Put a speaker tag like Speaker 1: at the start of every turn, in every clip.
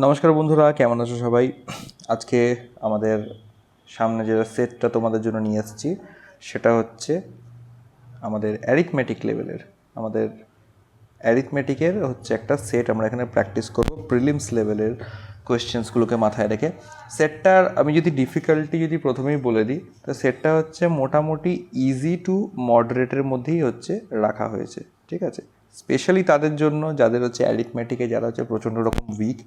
Speaker 1: নমস্কার বন্ধুরা, কেমন আছো সবাই? আজকে আমাদের সামনে যে সেটটা তোমাদের জন্য নিয়ে এসেছি সেটা হচ্ছে আমাদের অ্যারিথমেটিক লেভেলের আমাদের অ্যারিথমেটিকের হচ্ছে একটা সেট। আমরা এখানে প্র্যাকটিস করব প্রিলিমস লেভেলের কোয়েশ্চেন্সগুলোকে মাথায় রেখে। সেটটার আমি যদি ডিফিকাল্টি প্রথমেই বলে দিই, তো সেটটা হচ্ছে মোটামুটি ইজি টু মডারেটের মধ্যেই হচ্ছে রাখা হয়েছে, ঠিক আছে? স্পেশালি তাদের জন্য যাদের হচ্ছে অ্যারিথমেটিকে যারা হচ্ছে প্রচণ্ড রকম উইক,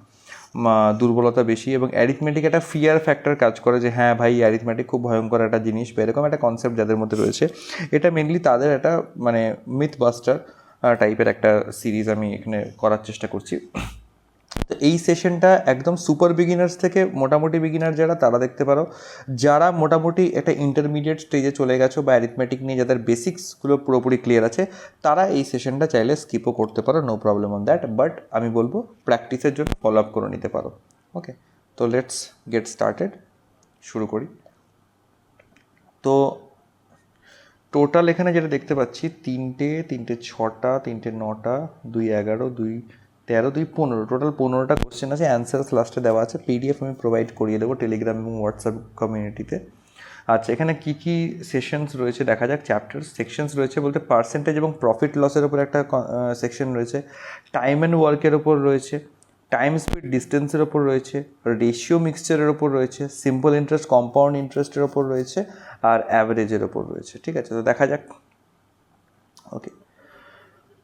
Speaker 1: দুর্বলতা বেশি, এবং অ্যারিথমেটিক একটা ফিয়ার ফ্যাক্টর কাজ করে যে হ্যাঁ ভাই অ্যারিথমেটিক খুব ভয়ঙ্কর একটা জিনিস বা এরকম একটা কনসেপ্ট যাদের মধ্যে রয়েছে। এটা মেনলি তাদের একটা মানে মিথ বাস্টার টাইপের একটা সিরিজ আমি এখানে করার চেষ্টা করছি। তো এই সেশনটা একদম সুপার বিগিনার্স থেকে মোটামুটি বিগিনার যারা তারা দেখতে পারো, যারা মোটামুটি একটা ইন্টারমিডিয়েট স্টেজে চলে গেছো বা অ্যারিথমেটিক নিয়ে যাদের বেসিক্সগুলো পুরোপুরি ক্লিয়ার আছে, তারা এই সেশনটা চাইলে স্কিপও করতে পারো, no problem on that. But আমি বলবো প্র্যাকটিসের জন্য ফলো আপ করে নিতে পারো। ওকে, তো লেটস গেট স্টার্টেড, শুরু করি। তো টোটাল এখানে যেটা দেখতে পাচ্ছি, তিনটে ছটা, 3টে 9টা, 2 11, 2 13, 2 15, টোটাল 15টা কোশ্চেন আছে। অ্যান্সার্স লাস্টে দেওয়া আছে, পিডিএফ আমি প্রোভাইড করিয়ে দেবো টেলিগ্রাম এবং হোয়াটসঅ্যাপ কমিউনিটিতে। আচ্ছা, এখানে কী কী সেশনস রয়েছে দেখা যাক। চ্যাপ্টার সেকশনস রয়েছে বলতে পার্সেন্টেজ এবং প্রফিট লসের ওপর একটা সেকশন রয়েছে, টাইম অ্যান্ড ওয়ার্কের ওপর রয়েছে, টাইম স্পিড ডিস্টেন্সের ওপর রয়েছে, রেশিও মিক্সচারের ওপর রয়েছে, সিম্পল ইন্টারেস্ট কম্পাউন্ড ইন্টারেস্টের ওপর রয়েছে, আর অ্যাভারেজের ওপর রয়েছে। ঠিক আছে, তো দেখা যাক। ওকে,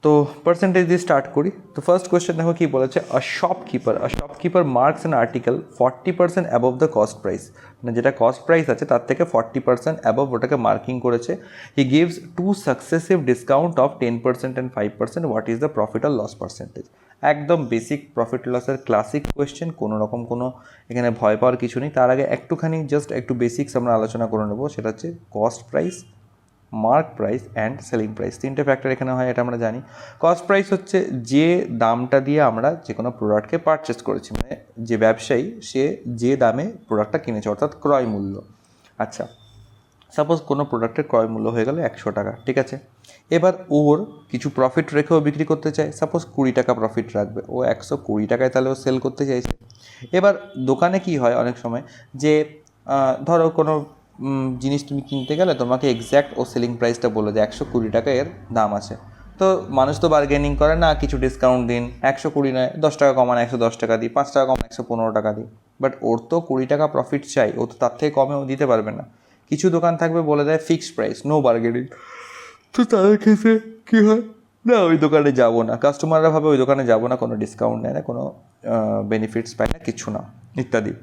Speaker 1: তো পার্সেন্টেজ দিয়ে স্টার্ট করি। তো ফার্স্ট কোয়েশ্চেন দেখো কী বলেছে, a shopkeeper marks an article 40% above the cost price, মানে যেটা কস্ট প্রাইস আছে তার থেকে 40% অ্যাবভ ওটাকে মার্কিং করেছে। He gives 2 successive discount of 10% and 5%, what is the profit or loss percentage. একদম বেসিক প্রফিট লসের ক্লাসিক কোয়েশ্চেন, কোনো রকম কোনো এখানে ভয় পাওয়ার কিছু নেই। তার আগে একটুখানি জাস্ট একটু বেসিক্স আমরা আলোচনা করে নেবো, সেটা হচ্ছে cost price, mark price and selling price. তিনটে ফ্যাক্টর এখানে হয়, এটা আমরা জানি। কস্ট প্রাইস হচ্ছে যে দামটা দিয়ে আমরা যে কোনো প্রোডাক্টকে পারচেস করেছি, মানে যে ব্যবসায়ী সে যে দামে প্রোডাক্টটা কিনেছে, অর্থাৎ ক্রয় মূল্য। আচ্ছা, সাপোজ কোনো প্রোডাক্টের ক্রয় মূল্য হয়ে গেল 100 টাকা, ঠিক আছে। এবার ওর কিছু প্রফিট রেখেও বিক্রি করতে চায়, সাপোজ 20 টাকা প্রফিট রাখবে, ও 120 টাকায় তাহলে ও সেল করতে চাইছে। এবার দোকানে কি হয় অনেক সময়, যে ধরো কোনো জিনিস তুমি কিনতে গেলে তোমাকে এক্স্যাক্ট ও সেলিং প্রাইসটা বলে যে 120 টাকা এর দাম আছে। তো মানুষ তো বার্গেনিং করে না, কিছু ডিসকাউন্ট দিন, 120 নয় 10 টাকা কমান 110 টাকা দিই, 5 টাকা কমান 115 টাকা দিই। বাট ওর তো 20 টাকা প্রফিট চাই, ও তো তার থেকে কমেও দিতে পারবে না। কিছু দোকান থাকবে বলে দেয় ফিক্সড প্রাইস, নো বার্গেনিং। তো তাদের ক্ষেত্রে কী হয়, না ওই দোকানে যাবো না, কাস্টমাররা ভাবে ওই দোকানে যাবো না, কোনো ডিসকাউন্ট নেয় না, কোনো বেনিফিটস পায় না, কিছু না, ইত্যাদি।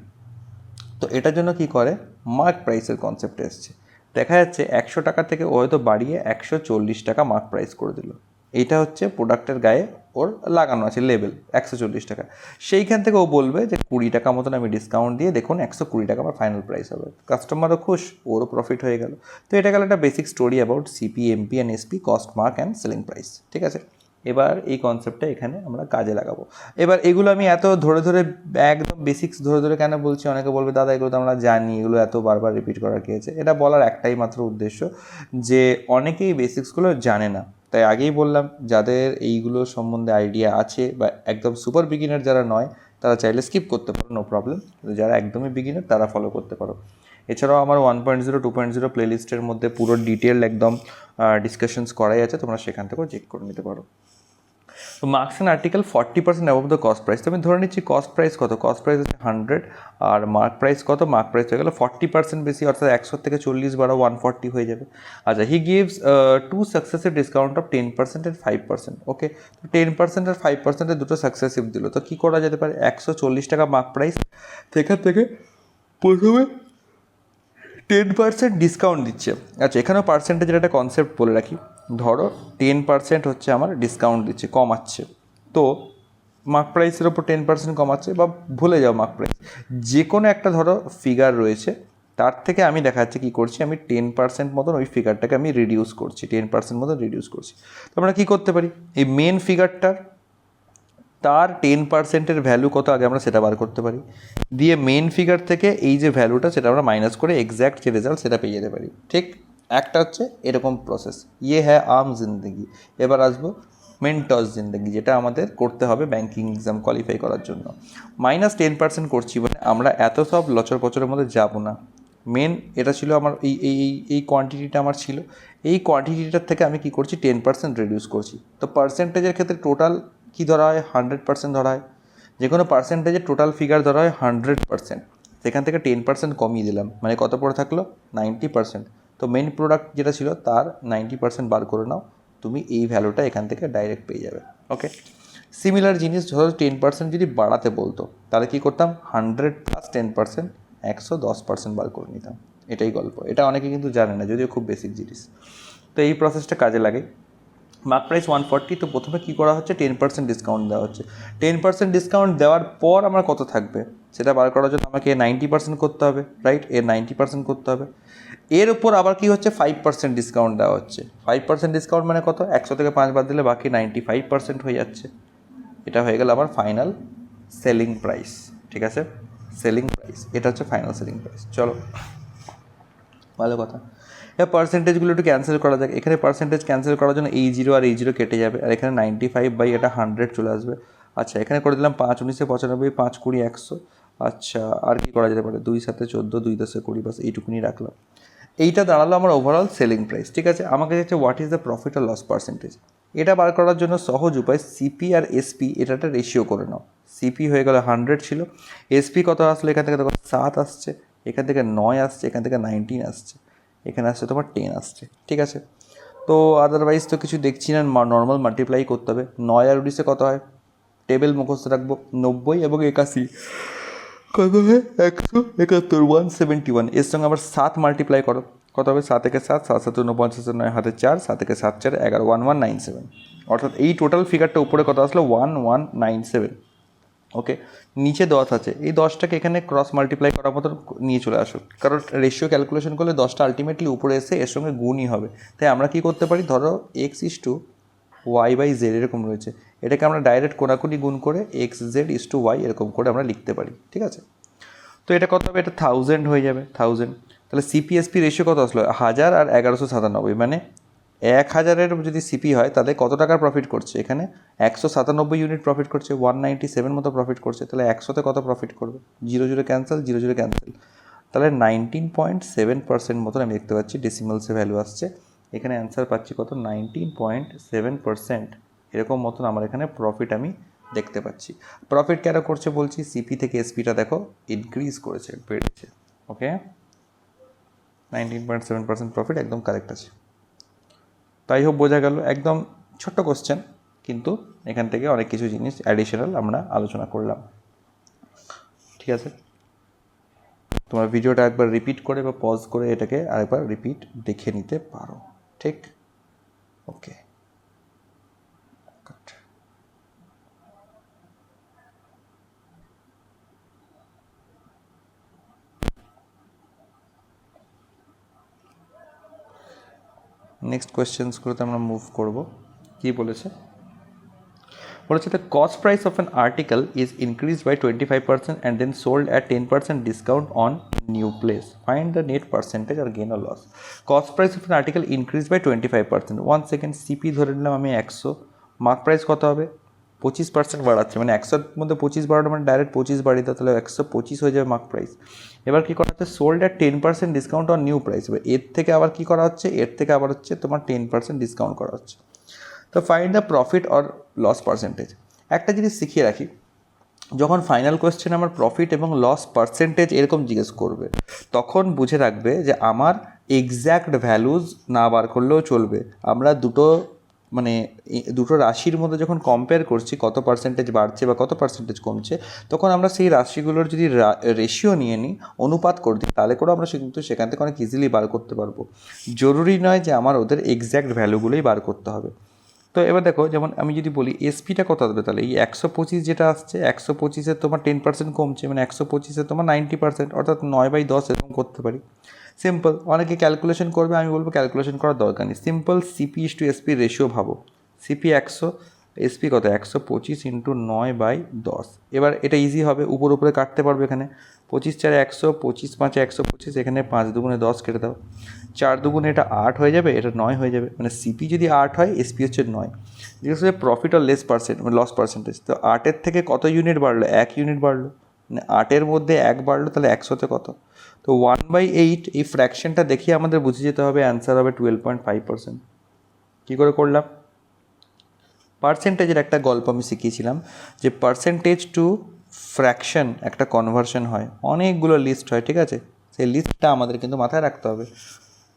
Speaker 1: তো এটার জন্য কি করে, মার্ক প্রাইসের কনসেপ্টে এসছে। দেখা যাচ্ছে 100 টাকা থেকে ও হয়তো বাড়িয়ে 140 টাকা মার্ক প্রাইস করে দিল। এইটা হচ্ছে প্রোডাক্টের গায়ে ওর লাগানো আছে লেবেল 140 টাকা। সেইখান থেকে ও বলবে যে 20 টাকা মতন আমি ডিসকাউন্ট দিয়ে দেখুন 120 টাকা আমার ফাইনাল প্রাইস হবে। কাস্টমারও খুশ, ওরও প্রফিট হয়ে গেল। তো এটা গেল একটা basic story about CP, MP and SP, cost, mark and selling price. ঠিক আছে, এবার এই কনসেপ্টটা এখানে আমরা কাজে লাগাবো। এবার এগুলো আমি এত ধরে ধরে একদম বেসিক্স ধরে ধরে কেন বলছি, অনেকে বলবে দাদা এগুলো তো আমরা জানি, এগুলো এত বারবার রিপিট করার কি আছে। এটা বলার একটাই মাত্র উদ্দেশ্য যে অনেকেই বেসিক্সগুলো জানে না। তাই আগেই বললাম, যাদের এইগুলো সম্বন্ধে আইডিয়া আছে বা একদম সুপার বিগিনার যারা নয়, তারা চাইলে স্কিপ করতে পারো, নো প্রবলেম। যারা একদমই বিগিনার তারা ফলো করতে পারো। এছাড়াও আমার 1.0, 2.0 প্লেলিস্টের মধ্যে পুরো ডিটেল একদম ডিসকাশনস করাই আছে, তোমরা সেখান থেকেও চেক করে নিতে পারো। তো marks and article 40% above the cost price. তো আমি ধরে নিচ্ছি কস্ট প্রাইস কত, কস্ট প্রাইস হচ্ছে 100, আর মার্ক প্রাইস কত, মার্ক প্রাইস হয়ে গেলো 40% বেশি, অর্থাৎ 100 থেকে 40 বাড়া 140 হয়ে যাবে। আচ্ছা, হি gives 2 successive discount of 10% and 5%। ওকে, তো 10% আর 5% দুটো সাকসেসিভ দিল। তো কী করা যেতে পারে, 140 টাকা মার্ক প্রাইস, সেখান থেকে প্রথমে 10% ডিসকাউন্ট দিচ্ছে। আচ্ছা, এখানেও পার্সেন্টেজের একটা কনসেপ্ট বলে রাখি। ধরো 10% হচ্ছে আমার ডিসকাউন্ট দিচ্ছে, কমাচ্ছে। তো মার্ক প্রাইসের ওপর 10% কমাচ্ছে, বা ভুলে যাও মার্ক প্রাইস, যে কোনো একটা ধরো ফিগার রয়েছে, তার থেকে আমি দেখাচ্ছি কী করছি, আমি 10% মতন ওই ফিগারটাকে আমি রিডিউস করছি, 10% মতন রিডিউস করছি। তো আমরা কী করতে পারি, এই মেন ফিগারটার তার 10%-এর ভ্যালু কত আগে আমরা সেটা বার করতে পারি, দিয়ে মেন ফিগার থেকে এই যে ভ্যালুটা সেটা আমরা মাইনাস করে এক্স্যাক্ট যে রেজাল্ট সেটা পেয়ে যেতে পারি। ঠিক, একটা হচ্ছে এরকম প্রসেস, ইয়ে হ্যাঁ আম জিন্দগি। এবার আসবো মেন্টস জিন্দেগি, যেটা আমাদের করতে হবে ব্যাঙ্কিং এক্সাম কোয়ালিফাই করার জন্য। -10% করছি মানে আমরা এত সব লচর পচরের মধ্যে যাব না। মেন এটা ছিল আমার এই কোয়ান্টিটিটা আমার ছিল, এই কোয়ান্টিটিটার থেকে আমি কী করছি 10% রিডিউস করছি। তো পার্সেন্টেজের ক্ষেত্রে টোটাল কী ধরা হয় 100% ধরা হয়, যে কোনো পার্সেন্টেজের টোটাল ফিগার ধরা হয় 100%, সেখান থেকে 10% কমিয়ে দিলাম, মানে কত পড়ে থাকলো 90%। তো মেন প্রোডাক্ট যেটা ছিল তার 90% বার করে নাও, তুমি এই ভ্যালুটা এখান থেকে ডাইরেক্ট পেয়ে যাবে। ওকে, সিমিলার জিনিস ধরো 10% যদি বাড়াতে বলতো তাহলে কী করতাম 100 + 10% 110% বার করে নিতাম। এটাই গল্প, এটা অনেকে কিন্তু জানে না, যদিও খুব বেসিক জিনিস। তো এই প্রসেসটা কাজে লাগে। মার্ক প্রাইস 140, তো প্রথমে কী করা হচ্ছে 10% ডিসকাউন্ট দেওয়া হচ্ছে। 10% ডিসকাউন্ট দেওয়ার পর আমার কত থাকবে সেটা বার করার জন্য আমাকে 90% করতে হবে, রাইট? এর 90% করতে হবে। এর উপর আবার কি হচ্ছে 5% ডিসকাউন্ট দেওয়া হচ্ছে। 5% ডিসকাউন্ট মানে কত, 100 থেকে 5 বাদ দিলে বাকি 95% হয়ে যাচ্ছে। এটা হয়ে গেল আমার ফাইনাল সেলিং প্রাইস। ঠিক আছে, সেলিং প্রাইস এটা হচ্ছে ফাইনাল সেলিং প্রাইস। চলো, ভালো কথা। এবার পার্সেন্টেজগুলো একটু ক্যান্সেল করা যাক। এখানে পার্সেন্টেজ ক্যান্সেল করার জন্য এই 0 আর এই 0 কেটে যাবে, আর এখানে 95/100 চলে আসবে। আচ্ছা, এখানে করে দিলাম 5 19 95, 5 20 100। আচ্ছা, আর কি করা যেতে পারে, 2 7 14, 2 10 20, বাস এইটুকুনি রাখলাম। এইটা দাঁড়ালো আমার ওভারঅল সেলিং প্রাইস। ঠিক আছে, আমাকে হচ্ছে what is the profit or loss percentage. এটা বার করার জন্য সহজ উপায়, সিপি আর এসপি এটা একটা রেশিও করে নাও। সিপি হয়ে গেল 100 ছিল, এসপি কত আসলো, এখান থেকে দেখো 7 আসছে, এখান থেকে 9 আসছে, এখান থেকে 19 আসছে, এখানে আসছে তোমার 10 আসছে। ঠিক আছে, তো আদারওয়াইজ তো কিছু দেখছি না, নর্মাল মাল্টিপ্লাই করতে হবে। 9 আর 19 কত হয়, টেবিল মুখস্থ রাখবো, 90 এবং 81 কত হয় 171, 171। এর সঙ্গে আবার 7 মাল্টিপ্লাই করো, কত হবে 7 থেকে 7, 7 7 49, 9 হাতে 4, 7 থেকে 7 4 11, 1197। অর্থাৎ এই টোটাল ফিগারটা উপরে কত আসলো 1197। ওকে, নিচে 10 আছে, এই 10টাকে এখানে ক্রস মাল্টিপ্লাই করার মতন নিয়ে চলে আসো, কারণ রেশিও ক্যালকুলেশন করলে 10টা আলটিমেটলি উপরে এসে এর সঙ্গে গুণই হবে। তাই আমরা কি করতে পারি, ধরো x/y/z এরকম রয়েছে, এটাকে আমরা ডাইরেক্ট কোনাকুনি গুণ করে xz/y এরকম করে আমরা লিখতে পারি। ঠিক আছে, তো এটা কত হবে, এটা 1000 হয়ে যাবে, 1000। তাহলে সিপিএসপি রেশিও কত আসলো 1000 আর 1197, মানে 1000-এর যদি সিপি হয় তাহলে কত টাকার প্রফিট করছে, এখানে 197 ইউনিট প্রফিট করছে, 197 মতো প্রফিট করছে। তাহলে 100-তে কত প্রফিট করবে, 0 0 ক্যান্সেল, 0 0 ক্যান্সেল, তাহলে 19.7% মতন আমি দেখতে পাচ্ছি ডেসিমালসে ভ্যালু আসছে। এখানে অ্যান্সার পাচ্ছি কত, 19.7%, এরকম মতন আমার এখানে প্রফিট আমি দেখতে পাচ্ছি। প্রফিট কেন করছে বলছি, সিপি থেকে এসপিটা দেখো ইনক্রিজ করেছে, বেড়েছে। ওকে, 19.7% প্রফিট একদম কারেক্ট আছে। তাই হোক বোঝা গেল, একদম ছোট্ট কোশ্চেন, কিন্তু এখান থেকে অনেক কিছু জিনিস অ্যাডিশনাল আমরা আলোচনা করলাম। ঠিক আছে, তোমরা ভিডিওটা একবার রিপিট করে বা পজ করে এটাকে আরেকবার রিপিট দেখে নিতে পারো। ঠিক, ওকে। নেক্সট কোয়েশ্চেন্সগুলোতে আমরা মুভ করব। কী বলেছে, বলেছে the cost price of an article is increase by 25% and then sold at 10% discount on new place, find the net percentage or gain or loss. Cost price of an article increase by 25%, 1 second, CP ধরে নিলাম আমি 100, mark price কত হবে 25% বাড়াচ্ছে, মানে 100-র মধ্যে 25 বাড়ানো মানে ডাইরেক্ট 25 বাড়িয়ে দাও, তাহলে 125 হয়ে যাবে মার্ক প্রাইস। এবার কী করা হচ্ছে, sold at 10% discount on new price, এবার এর থেকে আবার কী করা হচ্ছে, এর থেকে আবার হচ্ছে তোমার 10% ডিসকাউন্ট করা হচ্ছে। তো find the profit or loss percentage. একটা জিনিস শিখিয়ে রাখি, যখন ফাইনাল কোয়েশ্চেন আমার প্রফিট এবং লস পার্সেন্টেজ এরকম জিজ্ঞেস করবে, তখন বুঝে রাখবে যে আমার এক্স্যাক্ট ভ্যালুজ না বার করলেও চলবে। আমরা দুটো রাশির মধ্যে যখন কম্পেয়ার করছি, কত পার্সেন্টেজ বাড়ছে বা কত পার্সেন্টেজ কমছে, তখন আমরা সেই রাশিগুলোর যদি রেশিও নিয়ে নিই, অনুপাত করে দিই, তাহলে করে আমরা কিন্তু সেখান থেকে অনেক ইজিলি বার করতে পারবো। জরুরি নয় যে আমার ওদের এক্স্যাক্ট ভ্যালুগুলোই বার করতে হবে। তো এবার দেখো, যেমন আমি যদি বলি এসপিটা কত আসবে, তাহলে এই 125 যেটা আসছে, 125-এ তোমার 10% কমছে, মানে 125-এ তোমার 90%, অর্থাৎ 9/10 এরকম করতে পারি। সিম্পল, অনেকে ক্যালকুলেশন করবে, আমি বলবো ক্যালকুলেশন করার দরকার নেই। সিম্পল সিপি/এসপি রেশিও ভাবো, সিপি 100, এসপি কত 125 ইন্টু 9/10। এবার এটা ইজি হবে, উপরে কাটতে পারবে এখানে 25 4 100, 25 5 125, এখানে 5 দুগুণে 10 কেটে দাও, 4 দুগুণে এটা 8 হয়ে যাবে, এটা 9 হয়ে যাবে, মানে সিপি যদি 8 হয় এসপি হচ্ছে 9। জিজ্ঞেস হচ্ছে প্রফিট আর লস পার্সেন্টেজ, তো 8-এর থেকে কত ইউনিট বাড়লো, 1 ইউনিট বাড়লো, মানে 8-এর মধ্যে 1 বাড়লো, তাহলে 100-তে কত, তো 1/8। এই ফ্র্যাকশনটা দেখিয়ে আমাদের বুঝে যেতে হবে, অ্যান্সার হবে 12.5%। কী করে করলাম? পার্সেন্টেজের একটা গল্প আমি শিখিয়েছিলাম যে পার্সেন্টেজ টু ফ্র্যাকশন একটা কনভার্সন হয়, অনেকগুলো লিস্ট হয়, ঠিক আছে, সেই লিস্টটা আমাদের কিন্তু মাথায় রাখতে হবে।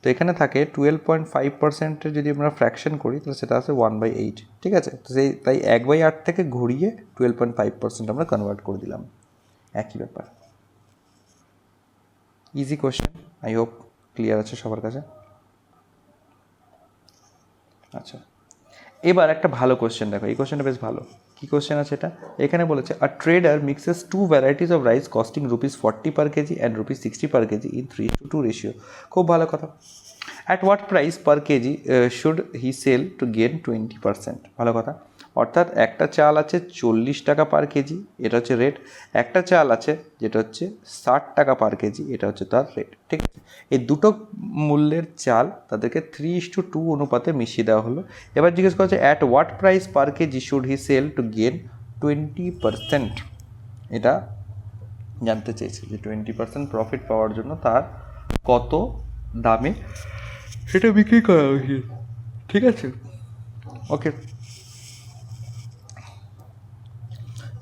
Speaker 1: তো এখানে থাকে 12.5%-এর যদি আমরা ফ্র্যাকশন করি তাহলে সেটা আসে 1/8, ঠিক আছে, তো তাই 1/8 থেকে ঘুরিয়ে 12.5% আমরা কনভার্ট করে দিলাম, একই ব্যাপার। Easy question, I hope clear আছে সবার কাছে। আচ্ছা, এবার একটা ভালো কোয়েশ্চেন দেখো, এই কোয়েশ্চেনটা বেশ ভালো। কী কোয়েশ্চেন আছে এটা? এখানে বলেছে a trader mixes 2 varieties of rice costing ₹40 per kg and ₹60 per kg in 3:2 ratio. খুব ভালো কথা। At what price per KG should he sell to gain 20%? ভালো কথা। অর্থাৎ একটা চাল আছে 40 টাকা পার কেজি, এটা হচ্ছে রেট। একটা চাল আছে যেটা হচ্ছে 60 টাকা পার কেজি, এটা হচ্ছে তার রেট, ঠিক আছে। এই দুটো মূল্যের চাল তাদেরকে 3:2 অনুপাতে মিশিয়ে দেওয়া হলো। এবার জিজ্ঞেস করা হচ্ছে at what price per KG should he sell to gain 20%? এটা জানতে চেয়েছে যে 20% প্রফিট পাওয়ার জন্য তার কত দামে সেটা বিক্রি করা উচিত, ঠিক আছে, ওকে।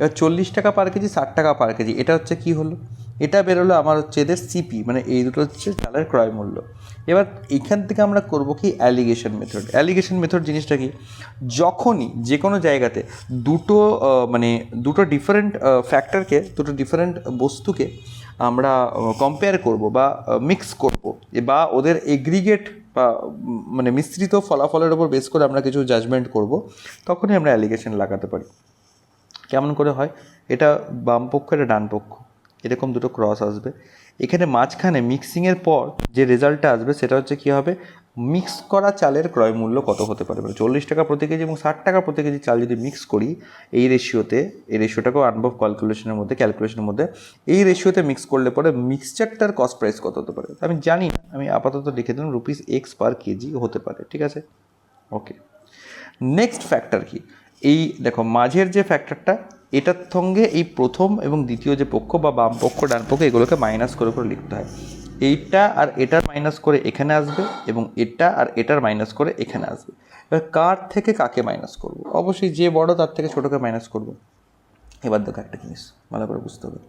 Speaker 1: এবার 40 টাকা পার কেজি, 60 টাকা পার কেজি, এটা হচ্ছে কি হলো, এটা বেরোলো আমার হচ্ছে এদের সিপি, মানে এই দুটো হচ্ছে চালের ক্রয় মূল্য। এবার এখান থেকে আমরা করব কি অ্যালিগেশন মেথড। অ্যালিগেশন মেথড জিনিসটা কি, যখনই যে কোনো জায়গাতে দুটো ডিফারেন্ট ফ্যাক্টরকে, দুটো ডিফারেন্ট বস্তুকে আমরা কম্পেয়ার করব বা মিক্স করব, বা ওদের এগ্রিগেট বা মানে মিশ্রিত ফলাফলের ওপর বেস করে আমরা কিছু জাজমেন্ট করব, তখনই আমরা অ্যালিগেশন লাগাতে পারি। কেমন করে হয়, এটা বাম পক্ষ, এটা ডান পক্ষ, এরকম দুটো ক্রস আসবে, এখানে মাঝখানে মিক্সিংয়ের পর যে রেজাল্টটা আসবে সেটা হচ্ছে কী হবে, মিক্স করা চালের ক্রয় মূল্য কত হতে পারে, মানে 40 টাকা প্রতি কেজি এবং 60 টাকা প্রতি কেজি চাল যদি মিক্স করি এই রেশিওতে, এই রেশিওটাকেও আনবো ক্যালকুলেশনের মধ্যে এই রেশিওতে মিক্স করলে পরে মিক্সচারটার কস্ট প্রাইস কত হতে পারে, আমি জানি না, আমি আপাতত লিখে দিলাম ₹X পার কেজি হতে পারে, ঠিক আছে, ওকে। নেক্সট ফ্যাক্টর কি, এই দেখো মাঝের যে ফ্যাক্টরটা, এটার সঙ্গে এই প্রথম এবং দ্বিতীয় যে পক্ষ বা বাম পক্ষ ডান পক্ষ, এগুলোকে মাইনাস করে করে লিখতে হয়। এইটা আর এটার মাইনাস করে এখানে আসবে এবং এটা আর এটার মাইনাস করে এখানে আসবে। এবার কার থেকে কাকে মাইনাস করব, অবশ্যই যে বড় তার থেকে ছোটোকে মাইনাস করব। এবার দেখো একটা জিনিস ভালো করে বুঝতে হবে,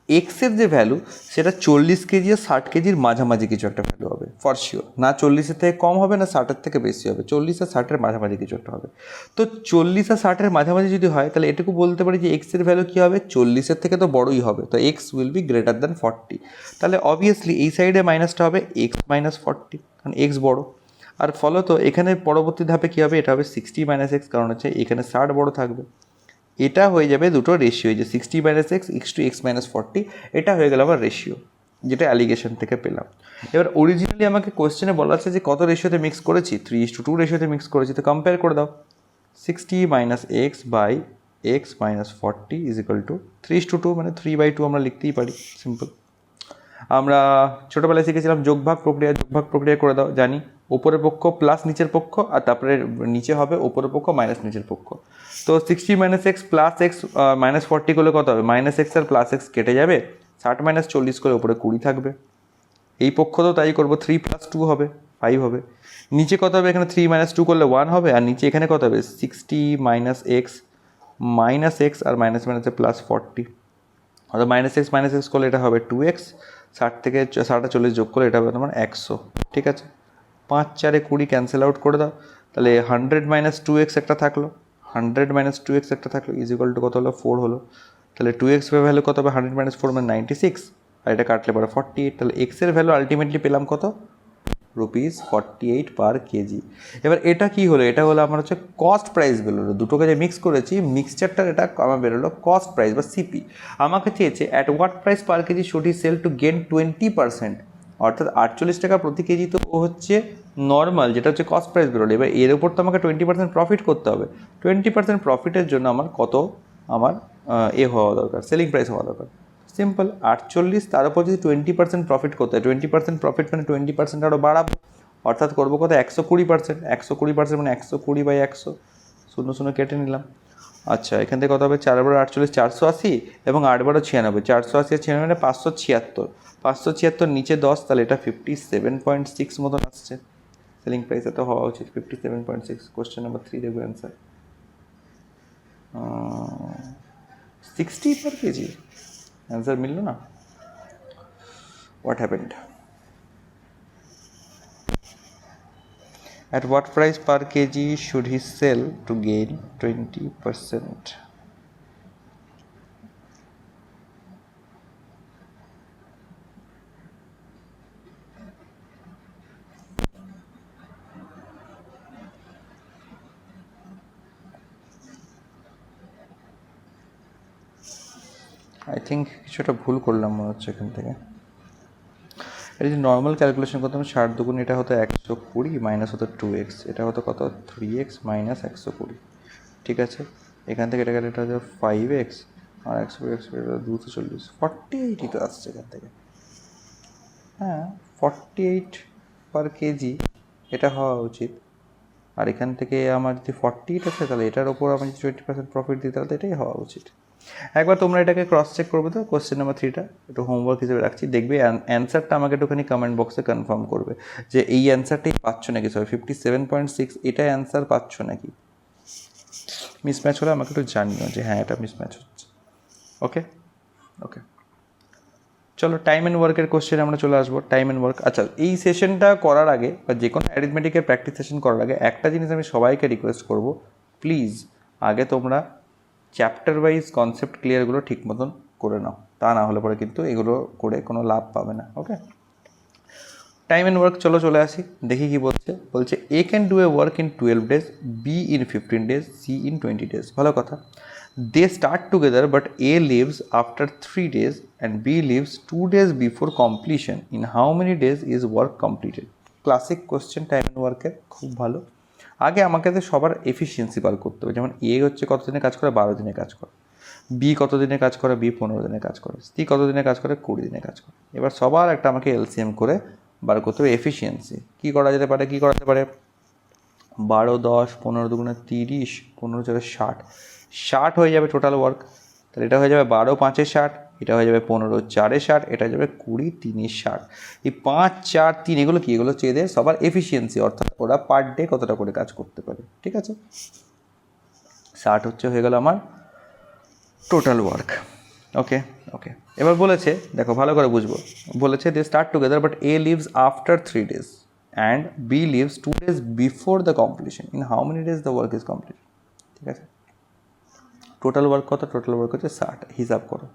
Speaker 1: এক্সের যে ভ্যালু সেটা 40 কেজি আর 60 কেজির মাঝামাঝি কিছু একটা ভ্যালু হবে ফর শিওর, না 40-এর থেকে কম হবে না 60-এর থেকে বেশি হবে, 40 আর 60-এর মাঝামাঝি কিছু একটা হবে। তো 40 আর 60-এর মাঝামাঝি যদি হয় তাহলে এটুকু বলতে পারি যে এক্সের ভ্যালু কী হবে, 40-এর থেকে তো বড়ই হবে, তো x will be greater than 40। তাহলে অবভিয়াসলি এই সাইডে মাইনাসটা হবে এক্স মাইনাস 40, কারণ এক্স বড়। আর ফলত এখানে পরবর্তী ধাপে কী হবে, এটা হবে 60 - x, কারণ হচ্ছে এখানে 60 বড় থাকবে। এটা হয়ে যাবে দুটো রেশিও, যে 60 - x = x - 40, এটা হয়ে গেল আমার রেশিও, যেটা অ্যালিগেশন থেকে পেলাম। এবার অরিজিনালি আমাকে কোয়েশ্চেনে বলা আছে যে কত রেশিওতে মিক্স করেছি, 3:2 রেশিওতে মিক্স করেছি, তো কম্পেয়ার করে দাও, 60 - x বাই x - 40 = 3:2, মানে 3/2 আমরা লিখতেই পারি, সিম্পল। আমরা ছোটোবেলায় শিখেছিলাম যোগভাগ প্রক্রিয়া করে দাও, জানি ওপরের পক্ষ প্লাস নিচের পক্ষ, আর তারপরে নিচে হবে ওপরের পক্ষ মাইনাস নিচের পক্ষ। তো 60 - x প্লাস x - 40 করলে কত হবে, -x আর প্লাস x কেটে যাবে, 60 - 40 করে ওপরে 20 থাকবে। এই পক্ষ তো তাই করবো, 3 + 2 হবে 5 হবে। নিচে কত হবে, এখানে 3 - 2 করলে 1 হবে, আর নিচে এখানে কত হবে 60 - x -x আর মাইনাস প্লাস 40, অর্থাৎ -x করলে এটা হবে 2x, 60 থেকে 60 40 যোগ করলে এটা হবে তোমার 100, ঠিক আছে। 5 × 4 = 20, ক্যান্সেল আউট করে দাও, তাহলে 100 - 2x একটা থাকলো, 100 - 2x একটা থাকলো, = কত হলো 4 হলো। তাহলে 2x এর ভ্যালু কত হবে, 100 - 4 মানে 96, আর এটা কাটলে পরে 48, তাহলে x এর ভ্যালু আলটিমেটলি পেলাম কত, ₹48 পার কেজি। এবার এটা কি হলো, এটা হলো আমার হচ্ছে কস্ট প্রাইস বেরোলো, দুটোকে যে মিক্স করেছি মিক্সচারটার, এটা আমার বেরোলো কস্ট প্রাইস বা সিপি। আমাকে চেয়েছে at what price per KG should he sell to gain 20%, অর্থাৎ 48 টাকা প্রতি কেজি, তো ও হচ্ছে নর্মাল যেটা হচ্ছে কস্ট প্রাইস বেরোলো, এবার এর উপর তো আমাকে 20% প্রফিট করতে হবে। 20% প্রফিটের জন্য আমার কত আমার হওয়া দরকার, সেলিং প্রাইস হওয়া দরকার। সিম্পল 48, তার উপর যদি 20% প্রফিট করতে হয়, 20% প্রফিট মানে 20% আরও বাড়াবো, অর্থাৎ করবো কত 120%। 120% মানে 120/100, 0 কেটে নিলাম। আচ্ছা, এখান থেকে কত হবে 4/48 480 এবং 8/96 480 আর 96 মানে 576। 576 নিচে 10, তাহলে এটা 57.6 মতন আসছে। সেলিং প্রাইস এত হওয়া উচিত 57.6। কোশ্চেন নাম্বার 3 দেখবো অ্যান্সার। 60 per kg অ্যান্সার মিলল না। What happened? At what price per kg should he sell to gain 20%? I think কিছুটা ভুল করলাম মনে হচ্ছে এখান থেকে। এটা যদি নর্মাল ক্যালকুলেশন করতাম 60 দুগুণ, এটা হতো 120 মাইনাস হতো 2x, এটা হতো কত 3x মাইনাস 120। ঠিক আছে, এখান থেকে এটা এটা হচ্ছে 5x আর 120 240, 48ই তো আসছে এখান থেকে। হ্যাঁ, 48 পার কেজি এটা হওয়া উচিত। আর এখান থেকে আমার যদি 48 আছে, তাহলে এটার ওপর আমি যদি 20% প্রফিট দিই, তাহলে এটাই হওয়া উচিত। একবার তোমরা এটাকে ক্রস চেক করবে তো, কোশ্চেন নাম্বার 3টা একটু হোমওয়ার্ক হিসেবে রাখছি, দেখবে অ্যান্সারটা আমাকে একটুখানি কমেন্ট বক্সে কনফার্ম করবে যে এই অ্যান্সারটাই পাচ্ছ নাকি সবাই, 57.6 এটা অ্যান্সার পাচ্ছ নাকি। মিসম্যাচ হলে আমাকে একটু জানিও যে হ্যাঁ এটা মিসম্যাচ হচ্ছে। ওকে ওকে, চলো টাইম অ্যান্ড ওয়ার্কের কোশ্চেন আমরা চলে আসবো। টাইম অ্যান্ড ওয়ার্ক, আচ্ছা এই সেশনটা করার আগে বা যে কোনো অ্যারিথমেটিকের প্র্যাকটিস সেশন করার আগে একটা জিনিস আমি সবাইকে রিকোয়েস্ট করব, প্লিজ আগে তোমরা চ্যাপ্টার ওয়াইজ কনসেপ্ট ক্লিয়ারগুলো ঠিক মতন করে নাও, তা না হলে পরে কিন্তু এগুলো করে কোনো লাভ পাবে না। ওকে, টাইম অ্যান্ড ওয়ার্ক চলে আসি, দেখি কি বলছে। বলছে A can do a work in 12 days, B in 15 days, C in 20 days। ভালো কথা। They start together but A leaves after 3 days and B leaves 2 days before completion. In how many days is work completed? Classic question time and ওয়ার্কের, খুব ভালো। আগে আমাকে সবার efficiency বার করতে হবে, যেমন এ হচ্ছে কত দিনে কাজ করে, 12 দিনে কাজ করে। বি কত দিনে কাজ করে, বি 15 দিনে কাজ করে। সি কত দিনে কাজ করে, 20 দিনে কাজ করে। এবার সবার একটা আমাকে এলসিএম করে বার করতে হবে এফিসিয়েন্সি। কী করা যেতে পারে, 12 10 15 দুগুণে 30, 15 4 60, 60 হয়ে যাবে টোটাল ওয়ার্ক। তাহলে এটা হয়ে যাবে 12 5 60, এটা হয়ে যাবে 15 4 60, এটা হয়ে যাবে 20 3 60। এই 5 4 3 এগুলো কি, এগুলো চেয়ে দেয় সবার এফিসিয়েন্সি, অর্থাৎ ওরা পার ডে কতটা করে কাজ করতে পারে। ঠিক আছে, 60 হয়ে গেল আমার টোটাল ওয়ার্ক। ওকে ওকে, এবার বলেছে দেখো ভালো করে বুঝবো, বলেছে they start together but A leaves after 3 days and B leaves 2 days before the completion. In how many days the work is complete? ঠিক আছে, টোটাল ওয়ার্ক কত? টোটাল ওয়ার্ক হচ্ছে 60, হিসাব করো।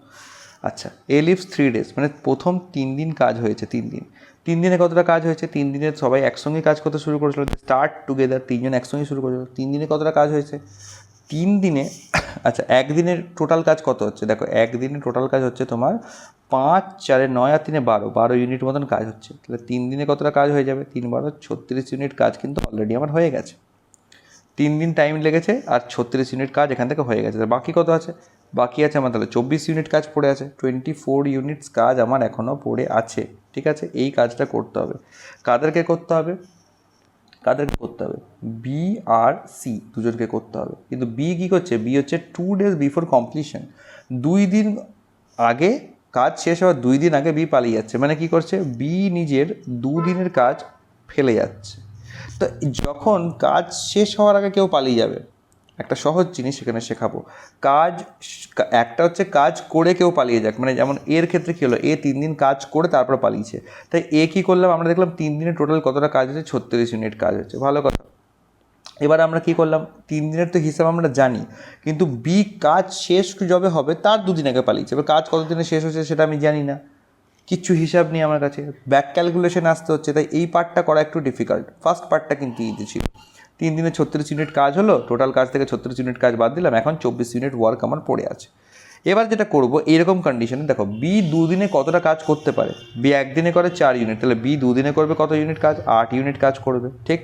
Speaker 1: আচ্ছা, এ লিভস 3 days মানে প্রথম 3 দিন কাজ হয়েছে। 3 দিনে কতটা কাজ হয়েছে? 3 দিনে সবাই একসঙ্গে কাজ করতে শুরু করেছিল, স্টার্ট টুগেদার, 3 জন একসঙ্গে শুরু করেছিল। 3 দিনে কতটা কাজ হয়েছে? 3 দিনে, আচ্ছা একদিনের টোটাল কাজ কত হচ্ছে? দেখো একদিনের টোটাল কাজ হচ্ছে তোমার 5 4 9 আর 3 12 ইউনিট মতন কাজ হচ্ছে। তাহলে 3 দিনে কতটা কাজ হয়ে যাবে? 3 12 36 ইউনিট কাজ কিন্তু অলরেডি আমার হয়ে গেছে। 3 দিন টাইম লেগেছে আর 36 ইউনিট কাজ এখান থেকে হয়ে গেছে। বাকি কত আছে? বাকি আছে আমার তাহলে 24 ইউনিট কাজ পড়ে আছে। 24 ইউনিটস কাজ আমার এখনও পড়ে আছে। ঠিক আছে, এই কাজটা করতে হবে। কাদেরকে করতে হবে? বি আর সি দুজনকে করতে হবে। কিন্তু বি কী করছে? বি হচ্ছে 2 days বিফোর কমপ্লিশন, 2 দিন আগে কাজ শেষ হওয়ার 2 দিন আগে বি পালিয়ে যাচ্ছে। মানে কি করছে? বি নিজের 2 দিনের কাজ ফেলে যাচ্ছে। তো যখন কাজ শেষ হওয়ার আগে কেউ পালিয়ে যাবে, একটা সহজ জিনিস সেখানে শেখাবো। একটা হচ্ছে কাজ করে কেউ পালিয়ে যাক, মানে যেমন এর ক্ষেত্রে কী হলো, এ 3 দিন কাজ করে তারপর পালিয়েছে। তাই এ কী করলাম, আমরা দেখলাম 3 দিনে টোটাল কতটা কাজ হচ্ছে, 36 ইউনিট কাজ হচ্ছে। ভালো কথা। এবার আমরা কী করলাম, 3 দিনের তো হিসাব আমরা জানি, কিন্তু বি কাজ শেষ যবে হবে তার 2 দিন আগে পালিয়েছে। এবার কাজ কত দিনে শেষ হচ্ছে সেটা আমি জানি না, কিচ্ছু হিসাব নেই আমার কাছে, ব্যাক ক্যালকুলেশন আসতে হচ্ছে। তাই এই পার্টটা করা একটু ডিফিকাল্ট। ফার্স্ট পার্টটা কিন্তু ইজি ছিল। 3 দিনে 36 ইউনিট কাজ হলো, টোটাল কাজ থেকে 36 ইউনিট কাজ বাদ দিলাম, এখন 24 ইউনিট ওয়ার্ক আমার পড়ে আছে। এবার যেটা করব এইরকম কন্ডিশনে দেখো বি 2 দিনে কতটা কাজ করতে পারে, বি একদিনে করে 4 ইউনিট, তাহলে বি 2 দিনে করবে কত ইউনিট কাজ, 8 ইউনিট কাজ করবে। ঠিক,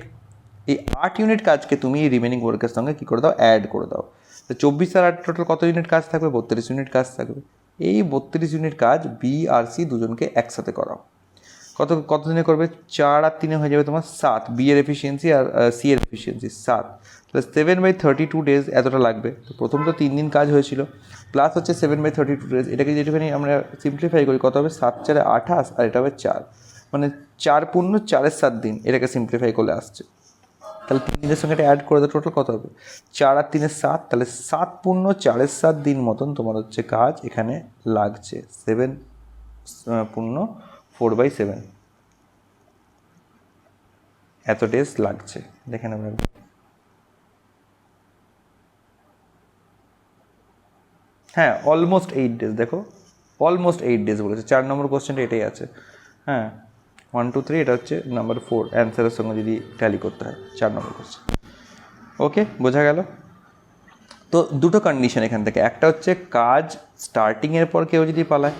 Speaker 1: এই 8 ইউনিট কাজকে তুমি এই রিমেনিং ওয়ার্কের সঙ্গে কী করে দাও, অ্যাড করে দাও। তো 24 আর 8 টোটাল কত ইউনিট কাজ থাকবে, 32 ইউনিট কাজ থাকবে। এই 32 ইউনিট কাজ বি আর সি দুজনকে একসাথে করাও। কত দিনে করবে, 4 আর 3 হয়ে যাবে তোমার 7, বি এর এফিসিয়েন্সি আর সি এর এফিসিয়েন্সি 7, তাহলে 7/32 ডেজ এতটা লাগবে। তো প্রথম তো 3 দিন কাজ হয়েছিল, প্লাস হচ্ছে 7/32 ডেজ, এটাকে যেটুখানি আমরা সিম্পলিফাই করি কত হবে, 7 4 28 আর এটা হবে 4, মানে 4 পূর্ণ 4 7 দিন, এটাকে সিম্পলিফাই করলে আসছে। তাহলে 3 দিনের সঙ্গে এটা অ্যাড করে দাও, টোটাল কত হবে, 4 আর 3 7, তাহলে 7 পূর্ণ 4 7 দিন মতন তোমার হচ্ছে কাজ এখানে লাগছে। 7 পূর্ণ 4/7 এত ডেজ লাগছে। দেখে নেব একবার। হ্যাঁ, অলমোস্ট 8 ডেজ, দেখো অলমোস্ট 8 ডেজ বলেছে। 4 নম্বর কোশ্চেনটা এটাই আছে। হ্যাঁ, 1 2 3 এটা হচ্ছে নাম্বার 4 অ্যান্সারের সঙ্গে যদি ট্যালি করতে হয় 4 নম্বর কোশ্চেন। ওকে, বোঝা গেল। তো দুটো কন্ডিশন এখান থেকে, একটা হচ্ছে কাজ স্টার্টিংয়ের পর কেউ যদি পালায়,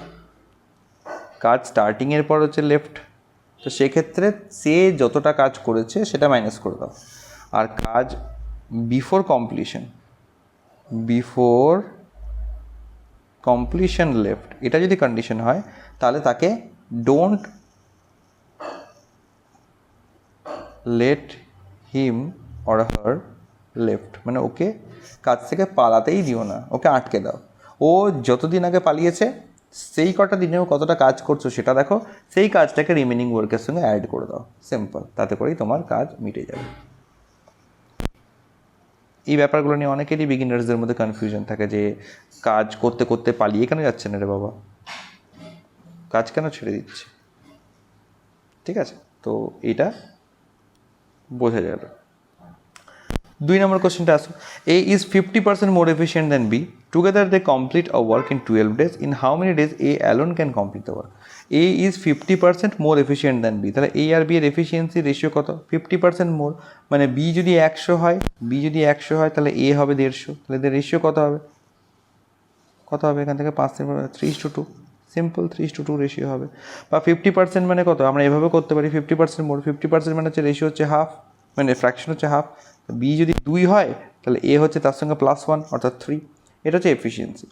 Speaker 1: কাজ স্টার্টিংয়ের পর হচ্ছে লেফট, তো সেক্ষেত্রে সে যতটা কাজ করেছে সেটা মাইনাস করে দাও। আর কাজ বিফোর কমপ্লিশন লেফট, এটা যদি কন্ডিশন হয় তাহলে তাকে don't let him or her left, মানে ওকে কাজ থেকে পালাতেই দিও না, ওকে আটকে দাও। ও যতদিন আগে পালিয়েছে সেই কটা দিনেও কতটা কাজ করছো সেটা দেখো, সেই কাজটাকে রিমেনিং ওয়ার্কের সঙ্গে অ্যাড করে দাও, সিম্পল, তাতে করেই তোমার কাজ মিটে যাবে। এই ব্যাপারগুলো নিয়ে অনেকেরই বিগিনার্সদের মধ্যে কনফিউশন থাকে যে কাজ করতে করতে পালিয়ে কেন যাচ্ছে না রে বাবা, কাজ কেন ছেড়ে দিচ্ছে। ঠিক আছে, তো এটা বোঝা গেল। 2 নম্বর কোশ্চেনটা আসো, A is 50% more efficient than B, together they complete a work in 12 days, in how many days A alone can complete the work. A is 50% more efficient than B, তাহলে এ আর বি এর efficiency ratio কত, 50% মোর, মানে B যদি 100 হয়, তাহলে এ হবে 150, তাহলে এদের রেশিও কত হবে, এখান থেকে 5 3:2, সিম্পল 3:2 রেশিও হবে। বা 50% মানে কত, আমরা এভাবে করতে পারি, 50% মোর, 50% মানে হচ্ছে রেশিও হচ্ছে হাফ, মানে ফ্র্যাকশন হচ্ছে হাফ। বি যদি 2 হয় তাহলে এ হচ্ছে তার সঙ্গে +1 অর্থাৎ 3, এটা হচ্ছে এফিসিয়েন্সি।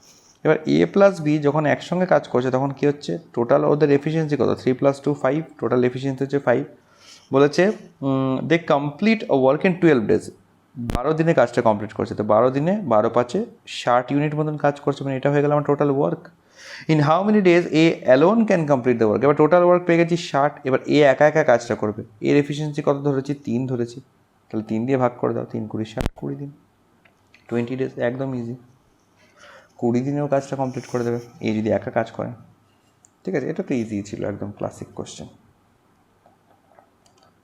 Speaker 1: এবার এ প্লাস বি যখন একসঙ্গে কাজ করছে তখন কী হচ্ছে, টোটাল ওদের এফিসিয়েন্সি কত, 3 + 2 5, টোটাল এফিসিয়েন্সি হচ্ছে 5। বলেছে they complete a work in 12 days, 12 দিনে কাজটা কমপ্লিট করছে, তো 12 দিনে 12 5 60 ইউনিট মতন কাজ করছে, মানে এটা হয়ে গেল আমার total work. In how many days A alone can complete the work, এবার টোটাল ওয়ার্ক পেয়ে গেছি 60, এবার এ একা একা কাজটা করবে, এর এফিসিয়েন্সি কত ধরেছি, 3 ধরেছি, তাহলে 3 দিয়ে ভাগ করে দাও, 3 × 60 20 দিন, 20 days, একদম ইজি, 20 দিনেও কাজটা কমপ্লিট করে দেবে এ যদি একা কাজ করে। ঠিক আছে, এটা তো ইজি ছিল, একদম ক্লাসিক কোশ্চেন।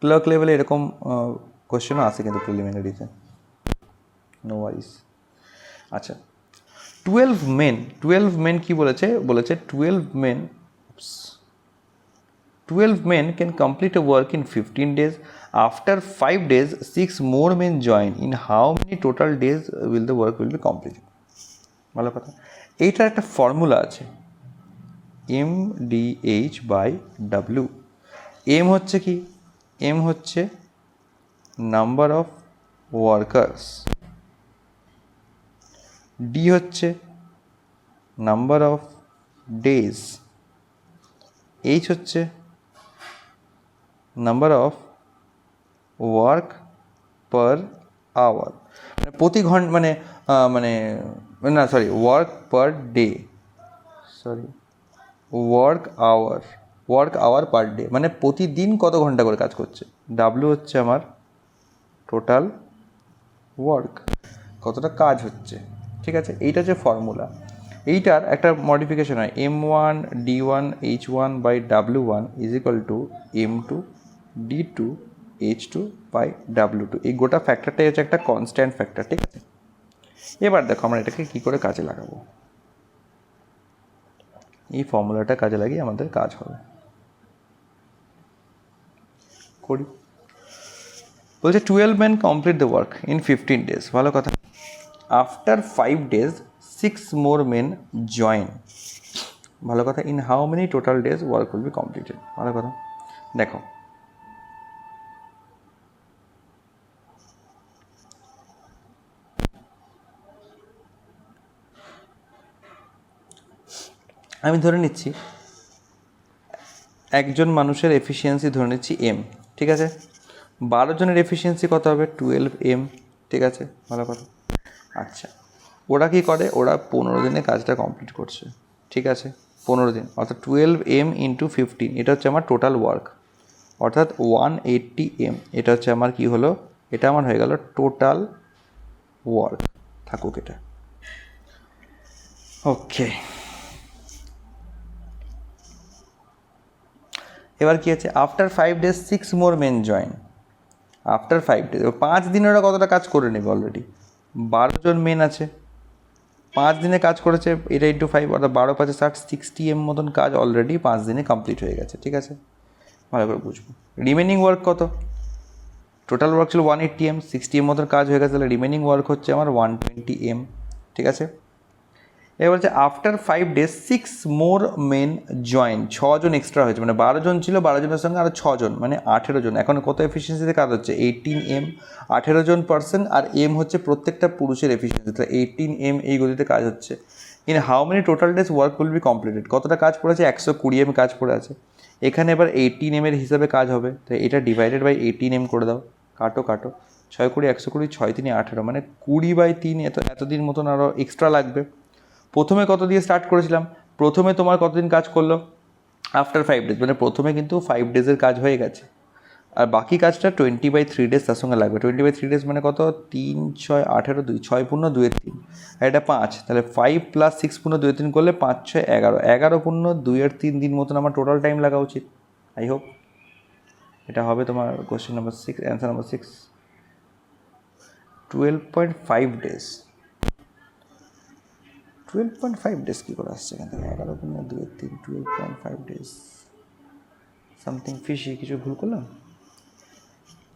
Speaker 1: ক্লার্ক লেভেলে এরকম কোশ্চেনও আসে কিন্তু প্রিলিমিনারিতে, নো ওয়ারিস। আচ্ছা, 12 মেন কি বলেছে, 12 men can complete a work in 15 days. After 5 days, 6 more men join. In how many total days will the work be completed? ভালো কথা, এইটার একটা ফর্মুলা আছে, MDH/W। এম হচ্ছে কি, এম হচ্ছে নাম্বার অফ ওয়ার্কার্স, ডি হচ্ছে নাম্বার অফ ডেজ, এইচ হচ্ছে number of work per hour, মানে প্রতি ঘন্টা, মানে work per day, work hour per day, মানে প্রতিদিন কত ঘন্টা করে কাজ করছে। ডাব্লু হচ্ছে আমার টোটাল ওয়ার্ক, কতটা কাজ হচ্ছে। ঠিক আছে, এইটা হচ্ছে ফর্মুলা। এইটার একটা মডিফিকেশন হয়, M1D1H1/W1 = M2 D2 H2/W2, এই গোটা ফ্যাক্টরটাই হচ্ছে একটা কনস্ট্যান্ট ফ্যাক্টর। ঠিক আছে, এবার দেখো আমরা এটাকে কী করে কাজে লাগাবো, এই ফর্মুলাটা কাজে লাগিয়ে আমাদের কাজ হবে। করি, বলছে 12 men complete the work in 15 days, ভালো কথা। After 5 days 6 more men join, ভালো কথা, in how many total days work will be completed, ভালো কথা। দেখো আমি ধরে নিচ্ছি একজন মানুষের এফিসিয়েন্সি ধরে নিচ্ছি এম, ঠিক আছে। 12 জনের এফিসিয়েন্সি কত হবে? 12 m, ঠিক আছে, ভালো কথা। আচ্ছা, ওরা কী করে? ওরা 15 দিনে কাজটা কমপ্লিট করছে, ঠিক আছে, 15 দিন, অর্থাৎ 12m × 15, এটা হচ্ছে আমার টোটাল ওয়ার্ক, অর্থাৎ 180m, এটা হচ্ছে আমার কি হলো? এটা আমার হয়ে গেল টোটাল ওয়ার্ক, থাকুক এটা, ওকে। এবার কী আছে? After 5 days 6 more men join, after 5 days, 5 দিনে ওরা কতটা কাজ করে নেবে? অলরেডি 12 জন মেন আছে, 5 দিনে কাজ করেছে, এটা ইন্টু 5, অর্থাৎ 12 × 5 = 60, 60m মতন কাজ অলরেডি 5 দিনে কমপ্লিট হয়ে গেছে, ঠিক আছে, ভালো করে বুঝবো। রিমেনিং ওয়ার্ক কত? টোটাল ওয়ার্ক ছিল 180m, 60m মতন কাজ হয়ে গেছে, তাহলে রিমেনিং ওয়ার্ক হচ্ছে আমার 120m, ঠিক আছে। এবার বলছে after 5 days 6 more men join, 6 জন এক্সট্রা হয়েছে, মানে 12 জন ছিল, 12 জনের সঙ্গে আরও 6 জন, মানে 18 জন। এখন কত এফিসিয়েন্সিতে কাজ হচ্ছে? 18m, 18 জন পার্সন, আর এম হচ্ছে প্রত্যেকটা পুরুষের এফিসিয়েন্সি, তাহলে 18m এই গতিতে কাজ হচ্ছে। In how many total days work will be completed, কতটা কাজ পড়েছে? 120m কাজ পড়ে আছে। এখানে এবার 18m এর হিসাবে কাজ হবে, তো এটা ডিভাইডেড বাই 18m করে দাও, কাটো কাটো, 6 × 120, 6 × 3 = 18, মানে 20/3, এতদিন মতন আরও এক্সট্রা লাগবে। প্রথমে কত দিয়ে স্টার্ট করেছিলাম? প্রথমে তোমার কতদিন কাজ করলো? আফটার 5 days, মানে প্রথমে কিন্তু 5 days কাজ হয়ে গেছে, আর বাকি কাজটা 20/3 days তার সঙ্গে লাগবে। 20/3 days মানে কত? 3, 6, 18, 2, 6 × 2 = 3, আর এটা 5, তাহলে 5 + 6 × 2 = 3 করলে 5, 6, 11, 11 × 2 = 3 দিন মতন আমার টোটাল টাইম লাগা উচিত। আই হোপ এটা হবে তোমার question number 6, answer number 6, 12.5 days। 12.5 days কী করে আসছে এখান থেকে? 11 × 2 = 3, 12.5 days, সামথিং ফিশি, কিছু ভুল করলাম?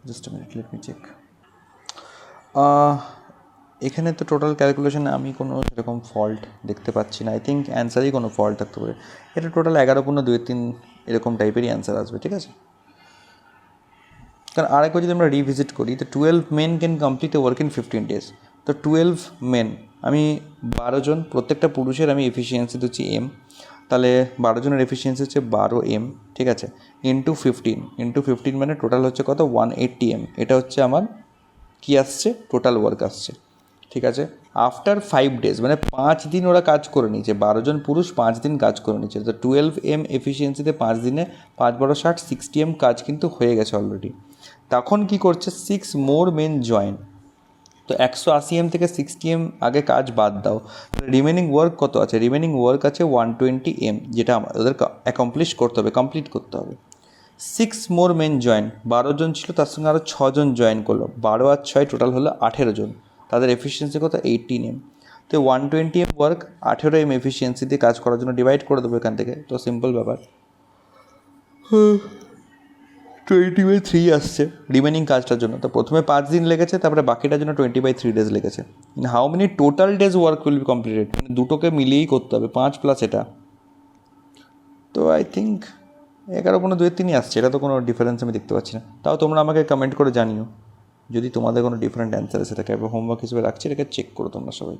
Speaker 1: Just minute, let me check. এখানে তো টোটাল ক্যালকুলেশনে আমি কোনো সেরকম ফল্ট দেখতে পাচ্ছি না, আই থিঙ্ক অ্যান্সারই কোনো ফল্ট থাকতে পারে। এটা টোটাল 11 × 2 = 3 এরকম টাইপেরই অ্যান্সার আসবে, ঠিক আছে। কারণ আরেকবার যদি আমরা রিভিজিট করি, তো 12 men can complete the work in 15 days, তো 12 men, আমি 12 জন, প্রত্যেকটা পুরুষের আমি এফিসিয়েন্সি দিচ্ছি এম, তাহলে 12 জনের এফিসিয়েন্সি হচ্ছে 12m, ঠিক আছে, × 15 মানে টোটাল হচ্ছে কত? 180m, এটা হচ্ছে আমার কি আসছে? টোটাল ওয়ার্ক আসছে, ঠিক আছে। আফটার 5 days, মানে 5 দিন ওরা কাজ করে নিয়েছে, 12 জন পুরুষ 5 দিন কাজ করে নিয়েছে, তো 12m এফিসিয়েন্সিতে 5 দিনে 5 × 60, 60m কাজ কিন্তু হয়ে গেছে অলরেডি। তখন কি করছে? 6 more men join, তো 180m থেকে 60m আগে কাজ বাদ দাও, রিমেনিং ওয়ার্ক কত আছে? রিমেনিং ওয়ার্ক আছে 120m, যেটা আমাদের অ্যাকমপ্লিশ করতে হবে, কমপ্লিট করতে হবে। 6 more men join, 12 জন ছিল, তার সঙ্গে আরও 6 জন জয়েন করলো, 12 আর 6 টোটাল হলো 18 জন, তাদের এফিসিয়েন্সি কত? 18m, তো 120m ওয়ার্ক 18m এফিসিয়েন্সি দিয়ে কাজ করার জন্য ডিভাইড করে দেবো এখান থেকে, তো সিম্পল ব্যাপার, 20/3 আসছে রিমেনিং কাজটার জন্য। তো প্রথমে 5 দিন লেগেছে, তারপরে বাকিটার জন্য 20/3 days লেগেছে। In how many total days work will be completed, মানে দুটোকে মিলিয়েই করতে হবে, 5 + এটা, তো আই থিঙ্ক 11 × 2 = 3 আসছে, এটা তো কোনো ডিফারেন্স আমি দেখতে পাচ্ছি না। তাও তোমরা আমাকে কমেন্ট করে জানিও যদি তোমাদের কোনো ডিফারেন্ট অ্যান্সার এসে থাকে, এবার হোমওয়ার্ক হিসেবে রাখছি, এটাকে চেক করো তোমরা সবাই।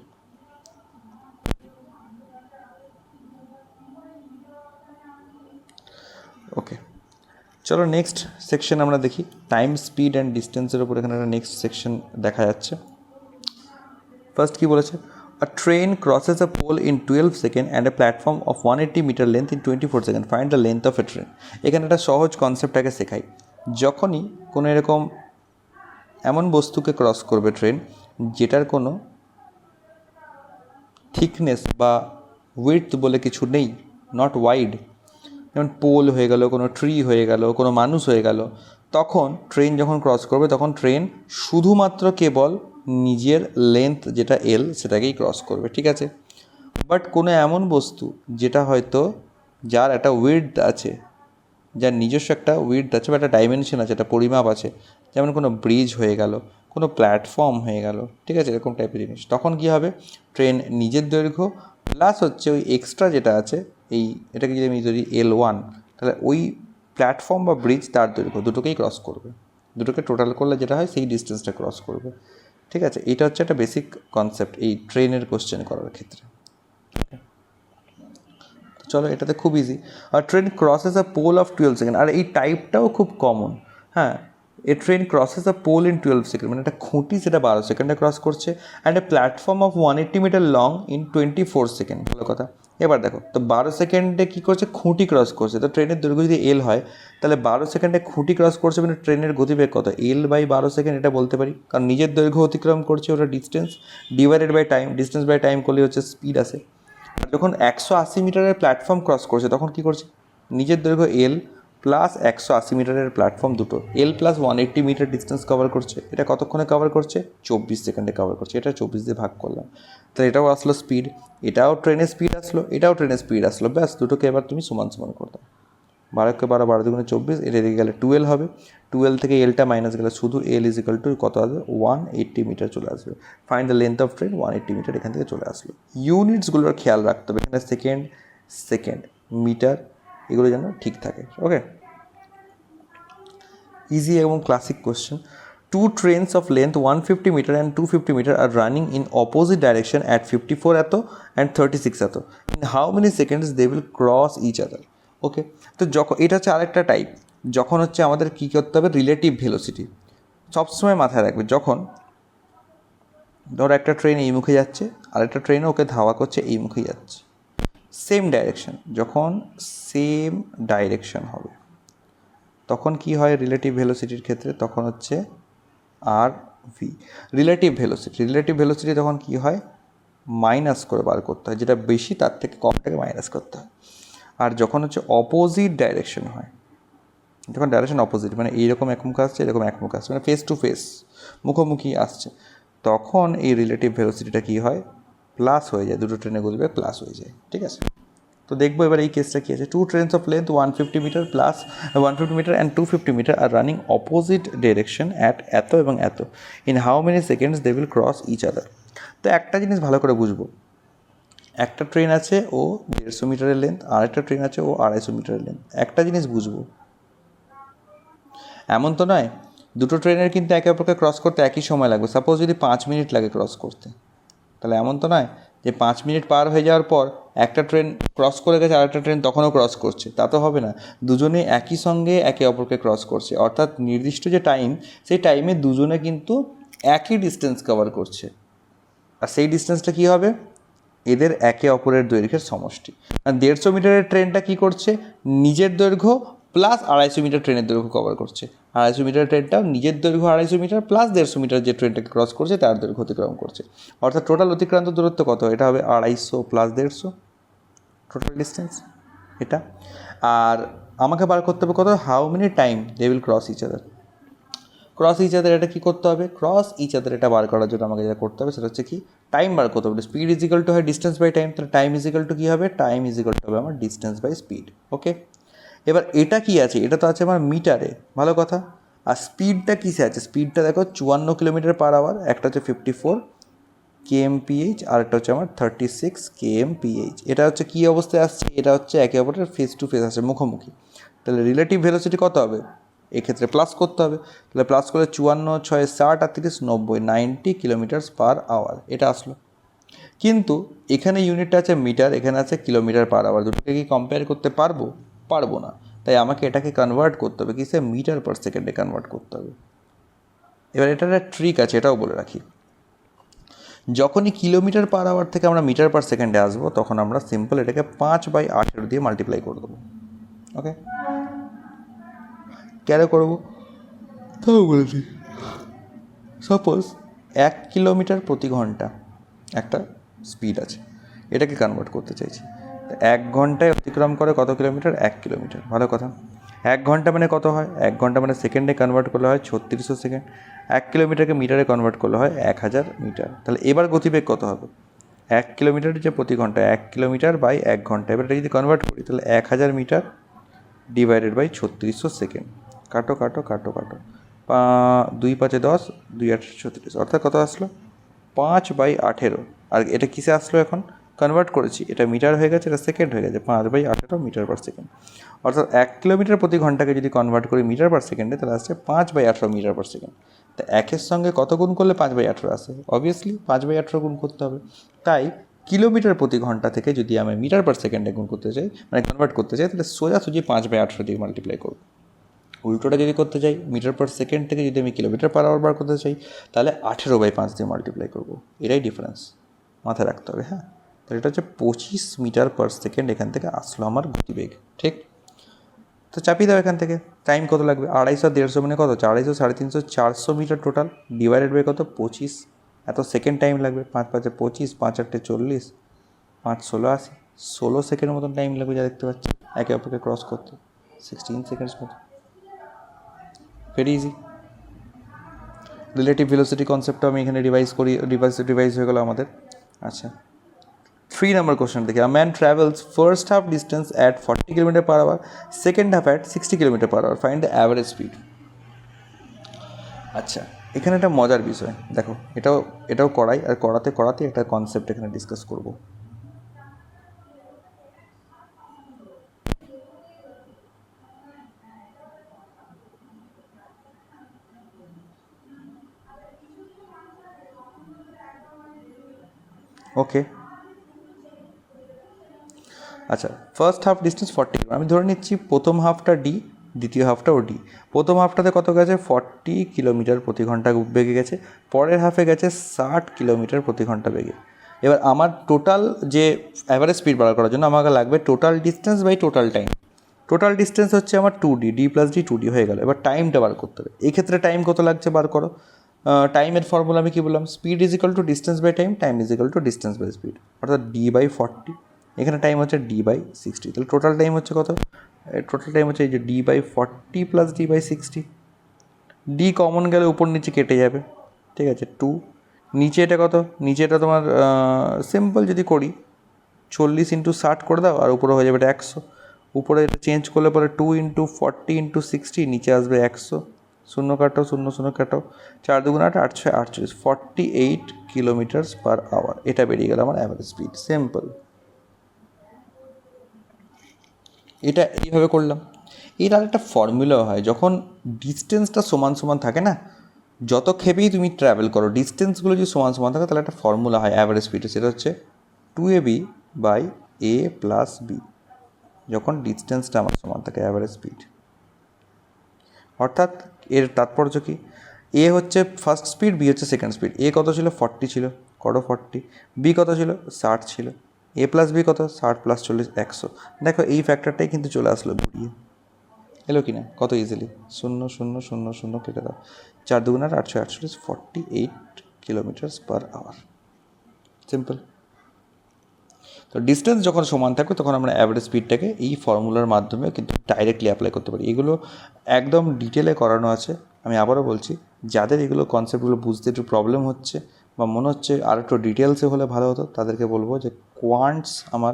Speaker 1: ওকে, চলো নেক্সট সেকশন আমরা দেখি। টাইম, স্পিড অ্যান্ড ডিস্টেন্সের ওপর এখানে একটা নেক্সট সেকশন দেখা যাচ্ছে। ফার্স্ট কী বলেছে? A train crosses a pole in 12 second and a platform of 180 metre length in 24 second, find the length of a train. এখানে একটা সহজ কনসেপ্টটাকে শেখাই। যখনই কোনো এরকম এমন বস্তুকে ক্রস করবে ট্রেন যেটার কোনো থিকনেস বা উইডথ বলে কিছু নেই, নট ওয়াইড, যেমন পোল হয়ে গেল, কোনো ট্রি হয়ে গেল, কোনো মানুষ হয়ে গেল, তখন ট্রেন যখন ক্রস করবে তখন ট্রেন শুধুমাত্র কেবল নিজের লেন্থ যেটা এল সেটাকেই ক্রস করবে, ঠিক আছে। বাট কোনো এমন বস্তু যেটা হয়তো যার একটা উইডথ আছে, যার নিজস্ব একটা উইডথ আছে বা একটা ডাইমেনশন আছে, একটা পরিমাপ আছে, যেমন কোনো ব্রিজ হয়ে গেল, কোনো প্ল্যাটফর্ম হয়ে গেল, ঠিক আছে, এরকম টাইপের জিনিস, তখন কী হবে, ট্রেন নিজের দৈর্ঘ্য প্লাস হচ্ছে ওই এক্সট্রা যেটা আছে, এটাকে যদি আমি ধরি L1, তাহলে ওই প্ল্যাটফর্ম বা ব্রিজ তার দৈর্ঘ্য দুটোকেই ক্রস করবে, দুটোকে টোটাল করলে যেটা হয় সেই ডিস্টেন্সটা ক্রস করবে, ঠিক আছে। এটা হচ্ছে একটা বেসিক কনসেপ্ট এই ট্রেনের কোশ্চেন করার ক্ষেত্রে। চলো, এটাতে খুব ইজি। আর train crosses a pole of 12 second, আর এই টাইপটাও খুব কমন। হ্যাঁ, a train crosses a pole in 12 second, মানে একটা খুঁটি সেটা 12 সেকেন্ডে ক্রস করছে, and a platform of 180 metre long in 24 second. ভালো কথা। এবার দেখো তো 12 সেকেন্ডে কী করছে, খুঁটি ক্রস করছে। তো ট্রেনের দৈর্ঘ্য যদি L হয়, তাহলে 12 সেকেন্ডে খুঁটি ক্রস করছে, মানে ট্রেনের গতিবেগ কত, L/12 সেকেন্ড, এটা বলতে পারি, কারণ নিজের দৈর্ঘ্য অতিক্রম করছে, ওটা distance divided by time, distance by time করলে হচ্ছে স্পিড আসে। আর যখন 180 মিটারের প্ল্যাটফর্ম ক্রস করছে তখন কী করছে, নিজের দৈর্ঘ্য L প্লাস 180 মিটারের প্ল্যাটফর্ম দুটো, L plus 180 metre distance cover করছে। এটা কতক্ষণে কভার করছে, 24 সেকেন্ডে কভার করছে। এটা 24 দিয়ে ভাগ করলাম, তাহলে এটাও আসলো স্পিড, এটাও ট্রেনের স্পিড আসলো, এটাও ট্রেনের স্পিড আসলো। ব্যাস, দুটোকে এবার তুমি সমান সমান করতে, 12কে 12, 12 দুগুণে 24, এটা এদিকে গেলে 12 হবে, 12 থেকে Lটা মাইনাস গেলে শুধু L ইজ ইকাল টু কত আসবে, 180 মিটার চলে আসবে। Find the length of train, 180 metre এখান থেকে চলে আসলো। ইউনিটসগুলোর খেয়াল রাখতে হবে, এখানে সেকেন্ড, মিটার, এগুলো যেন ঠিক থাকে। ওকে, ইজি এবং classic question. Two trains of length 150 meter and 250 meter are running in opposite direction at 54 এত and 36 এত. In how many seconds they will cross each other? ওকে, তো যখন এটা হচ্ছে আরেকটা টাইপ, যখন হচ্ছে আমাদের কী করতে হবে, রিলেটিভ ভেলোসিটি সবসময় মাথায় রাখবে। যখন ধরো একটা ট্রেন এই মুখে যাচ্ছে, আরেকটা ট্রেনও ওকে ধাওয়া করছে এই মুখে যাচ্ছে, সেম ডাইরেকশন, যখন সেম ডাইরেকশন হবে তখন কি হয় রিলেটিভ ভেলোসিটির ক্ষেত্রে, তখন হচ্ছে RV, রিলেটিভ ভেলোসিটি তখন কী হয়, মাইনাস করে বার করতে হয়, যেটা বেশি তার থেকে কমটাকে মাইনাস করতে হয়। আর যখন হচ্ছে অপোজিট ডাইরেকশন হয়, যখন ডাইরেকশন অপোজিট, মানে এইরকম একমুখ আসছে, এরকম একমুখ আসছে, মানে ফেস টু ফেস, মুখোমুখি আসছে, তখন এই রিলেটিভ ভেলোসিটিটা কী হয়, প্লাস হয়ে যায়, দুটো ট্রেনে গতিবেগ প্লাস হয়ে যায়, ঠিক আছে। তো দেখবো এবার এই কেসটা কী আছে। Two trains of length 150 metre plus 150 metre and 250 metre are running opposite direction at এত এবং এত, in how many seconds they will cross each other. তো একটা জিনিস ভালো করে বুঝবো, একটা ট্রেন আছে ও 150 মিটারের লেন্থ, আর একটা ট্রেন আছে ও 250 মিটারের লেন্থ। একটা জিনিস বুঝবো, এমন তো নয় দুটো ট্রেনের কিন্তু একে অপরকে ক্রস করতে একই সময় লাগবে। সাপোজ যদি 5 মিনিট লাগে ক্রস করতে, তাহলে এমন তো নয় যে 5 মিনিট পার হয়ে যাওয়ার পর একটা ট্রেন ক্রস করে গেছে, আরেকটা ট্রেন তখনও ক্রস করছে, তা তো হবে না। দুজনে একই সঙ্গে একে অপরকে ক্রস করছে, অর্থাৎ নির্দিষ্ট যে টাইম, সেই টাইমে দুজনে কিন্তু একই ডিস্টেন্স কভার করছে। আর সেই ডিস্টেন্সটা কী হবে, এদের একে অপরের দৈর্ঘ্যের সমষ্টি। আর 150 মিটারের ট্রেনটা কী করছে, নিজের দৈর্ঘ্য প্লাস 250 মিটার ট্রেনের দৈর্ঘ্য কভার করছে। 250 মিটার ট্রেনটাও নিজের দৈর্ঘ্য 250 মিটার প্লাস 150 মিটার যে ট্রেনটাকে ক্রস করছে তার দৈর্ঘ্য অতিক্রম করছে। অর্থাৎ টোটাল অতিক্রান্ত দূরত্ব কত, এটা হবে 250 প্লাস 150 টোটাল ডিস্টেন্স এটা। আর আমাকে বার করতে হবে কত, how many time they will cross each other. Cross each other এটা কী করতে হবে, ক্রস ইচ আদার এটা বার করার জন্য আমাকে যেটা করতে হবে সেটা হচ্ছে কি, টাইম বার করতে হবে। স্পিড ইজ ইকাল টু হয় ডিস্টেন্স বাই টাইম, তাহলে টাইম ইজ ইকাল টু কী হবে, টাইম ইজ ইকাল টু হবে আমার ডিস্টেন্স বাই স্পিড। ওকে, এবার এটা কি আছে, এটা তো আছে আমার মিটারে, ভালো কথা। আর স্পিডটা কিসে আছে, স্পিডটা দেখো 54 কিলোমিটার পার আওয়ার, একটা হচ্ছে 54 kmph আর একটা হচ্ছে আমার 36 kmph। এটা হচ্ছে কী অবস্থায় আসছে, এটা হচ্ছে একে অপরের ফেস টু ফেস আসছে, মুখোমুখি। তাহলে রিলেটিভ ভেলোসিটি কত হবে, এক্ষেত্রে প্লাস করতে হবে। তাহলে প্লাস করলে 54, 6, 60 আর 30, 90, 90 কিলোমিটার্স পার আওয়ার এটা আসলো। কিন্তু এখানে ইউনিটটা আছে মিটার, এখানে আছে কিলোমিটার পার আওয়ার, দুটোকে কি কম্পেয়ার করতে পারবো, পারবো না। তাই আমাকে এটাকে কনভার্ট করতে হবে কিসে, মিটার পার সেকেন্ডে কনভার্ট করতে হবে। এবার এটার একটা ট্রিক আছে, এটাও বলে রাখি। যখনই কিলোমিটার পার আওয়ার থেকে আমরা মিটার পার সেকেন্ডে আসবো, তখন আমরা সিম্পল এটাকে 5/18 দিয়ে মাল্টিপ্লাই করে দেবো। ওকে, কেন করবো তাও বলেছি। সাপোজ 1 কিলোমিটার প্রতি ঘন্টা একটা স্পিড আছে, এটাকে কনভার্ট করতে চাইছি। 1 ঘন্টায় অতিক্রম করে কত কিলোমিটার, 1 কিলোমিটার। ভালো কথা। 1 ঘন্টা মানে কত হয়, 1 ঘন্টা মানে সেকেন্ডে কনভার্ট করলে হয় 3600 সেকেন্ড। 1 কিলোমিটারকে মিটারে কনভার্ট করলে হয় 1000 মিটার। তাহলে এবার গতিবেগ কত হবে, 1 কিলোমিটার যে প্রতি ঘন্টায় 1 কিলোমিটার বাই 1 ঘন্টা, এবার এটা যদি কনভার্ট করি তাহলে 1000 মিটার ডিভাইডেড বাই 3600 সেকেন্ড। কাটো কাটো কাটো কাটো, 2 5 10, 2 8 36, অর্থাৎ কত আসলো 5/18। আর এটা কিসে আসলো, এখন কনভার্ট করেছি, এটা মিটার হয়ে গেছে, এটা সেকেন্ড হয়ে গেছে, 5/18 মিটার পার সেকেন্ড। অর্থাৎ 1 কিলোমিটার প্রতি ঘন্টাকে যদি কনভার্ট করি মিটার পার সেকেন্ডে, তাহলে আসছে 5/18 মিটার পার সেকেন্ড। তা একের সঙ্গে কত গুণ করলে 5/18 আসে? অবভিয়াসলি 5/18 গুণ করতে হবে। তাই কিলোমিটার প্রতি ঘন্টা থেকে যদি আমি মিটার পার সেকেন্ডে গুণ করতে চাই, মানে কনভার্ট করতে চাই, তাহলে সোজাসুজি 5/18 দিয়ে মাল্টিপ্লাই করব। উল্টোটা যদি করতে চাই, মিটার পার সেকেন্ড থেকে যদি আমি কিলোমিটার পার আওয়ার বার করতে চাই, তাহলে 18/5 দিয়ে মাল্টিপ্লাই করবো। এটাই ডিফারেন্স, মাথায় রাখতে হবে। হ্যাঁ, তাহলে এটা হচ্ছে 25 মিটার পার সেকেন্ড এখান থেকে আসলো আমার গতিবেগ। ঠিক, তো চাপিয়ে দাও এখান থেকে। টাইম কত লাগবে? 250 150 মানে কত? 250 350 400 মিটার টোটাল, ডিভাইডেড বাই কত? 25। এত সেকেন্ড টাইম লাগবে। 5 5 25, 5 8 40, 5 16 80, 16 সেকেন্ডের মতন টাইম লাগবে, যা দেখতে পাচ্ছি একে অপরকে ক্রস করতে। 16 সেকেন্ডস মতো, ভেরি ইজি। রিলেটিভ ভেলোসিটি কনসেপ্টটা আমি এখানে রিভাইজ হয়ে গেল আমাদের। আচ্ছা, 3 নম্বর কোশ্চেন দেখি। A man travels first half distance at 40 kilometre per hour, second half at 60 kilometre per hour, find the average speed. আচ্ছা, এখানে একটা মজার বিষয় দেখো, এটাও করাই, আর করাতে একটা কনসেপ্ট এখানে ডিসকাস করব। ওকে, আচ্ছা, ফার্স্ট হাফ ডিস্টেন্স 40, আমি ধরে নিচ্ছি প্রথম হাফটা ডি, দ্বিতীয় হাফটাও ডি। প্রথম হাফটাতে কত গেছে? 40 কিলোমিটার প্রতি ঘন্টা বেগে গেছে, পরের হাফে গেছে 60 কিলোমিটার প্রতি ঘন্টা বেগে। এবার আমার টোটাল যে অ্যাভারেজ স্পিড বার করার জন্য আমাকে লাগবে total distance by total time. Total distance হচ্ছে আমার 2D, D plus D 2D হয়ে গেল। এবার টাইমটা বার করতে হবে। এই ক্ষেত্রে টাইম কত লাগছে বার করো। টাইমের ফর্মুলা আমি কী বললাম? Speed is equal to distance by time, time is equal to distance by speed, অর্থাৎ D/40। এখানে টাইম হচ্ছে D/60, তাহলে টোটাল টাইম হচ্ছে কত? টোটাল টাইম হচ্ছে এই যে D/40 plus D/60। D common গেলে উপর নিচে কেটে যাবে, ঠিক আছে, 2। নিচে এটা কত? নিচে এটা তোমার সিম্পল যদি করি 40 × 60 করে দাও, আর উপরে হয়ে যাবে এটা 100। উপরে এটা চেঞ্জ করলে পরে 2 × 40 × 60, নিচে আসবে 100। শূন্য কাটো, 0 0 কাটো, 4 2 8 8 6 48, 48 কিলোমিটার পার আওয়ার। এটা বেরিয়ে গেল আমার অ্যাভারেজ স্পিড। সিম্পল, এটা এইভাবে করলাম। এর আর একটা ফর্মুলাও হয়, যখন ডিস্টেন্সটা সমান সমান থাকে না, যত ক্ষেপেই তুমি ট্রাভেল করো, ডিস্টেন্সগুলো যদি সমান সমান থাকে, তাহলে একটা ফর্মুলা হয় অ্যাভারেজ স্পিডে, সেটা হচ্ছে 2AB/A+B। যখন ডিস্টেন্সটা আমার সমান থাকে, অ্যাভারেজ স্পিড। অর্থাৎ এর তাৎপর্য কি? এ হচ্ছে ফার্স্ট স্পিড, বি হচ্ছে সেকেন্ড স্পিড। এ কত ছিল? 40 ছিল, করো 40। বি কত ছিল? 60 ছিল। A+B কত? 60 + 40 100। দেখো এই ফ্যাক্টরটাই কিন্তু চলে আসলো ঘুরিয়ে, এলো কি না? কত ইজিলি, 0 0 0 0 কেটে দাও, 4 2 8 8 48, 48 কিলোমিটার পার আওয়ার। সিম্পল। তো ডিস্টেন্স যখন সমান থাকবে, তখন আমরা অ্যাভারেজ স্পিডটাকে এই ফর্মুলার মাধ্যমে কিন্তু ডাইরেক্টলি অ্যাপ্লাই করতে পারি। এগুলো একদম ডিটেলে করানো আছে। আমি আবারও বলছি, যাদের এগুলো কনসেপ্টগুলো বুঝতে একটু প্রবলেম হচ্ছে বা মনে হচ্ছে আর একটু ডিটেলসে হলে ভালো হতো, তাদেরকে বলবো যে কোয়ান্টস আমার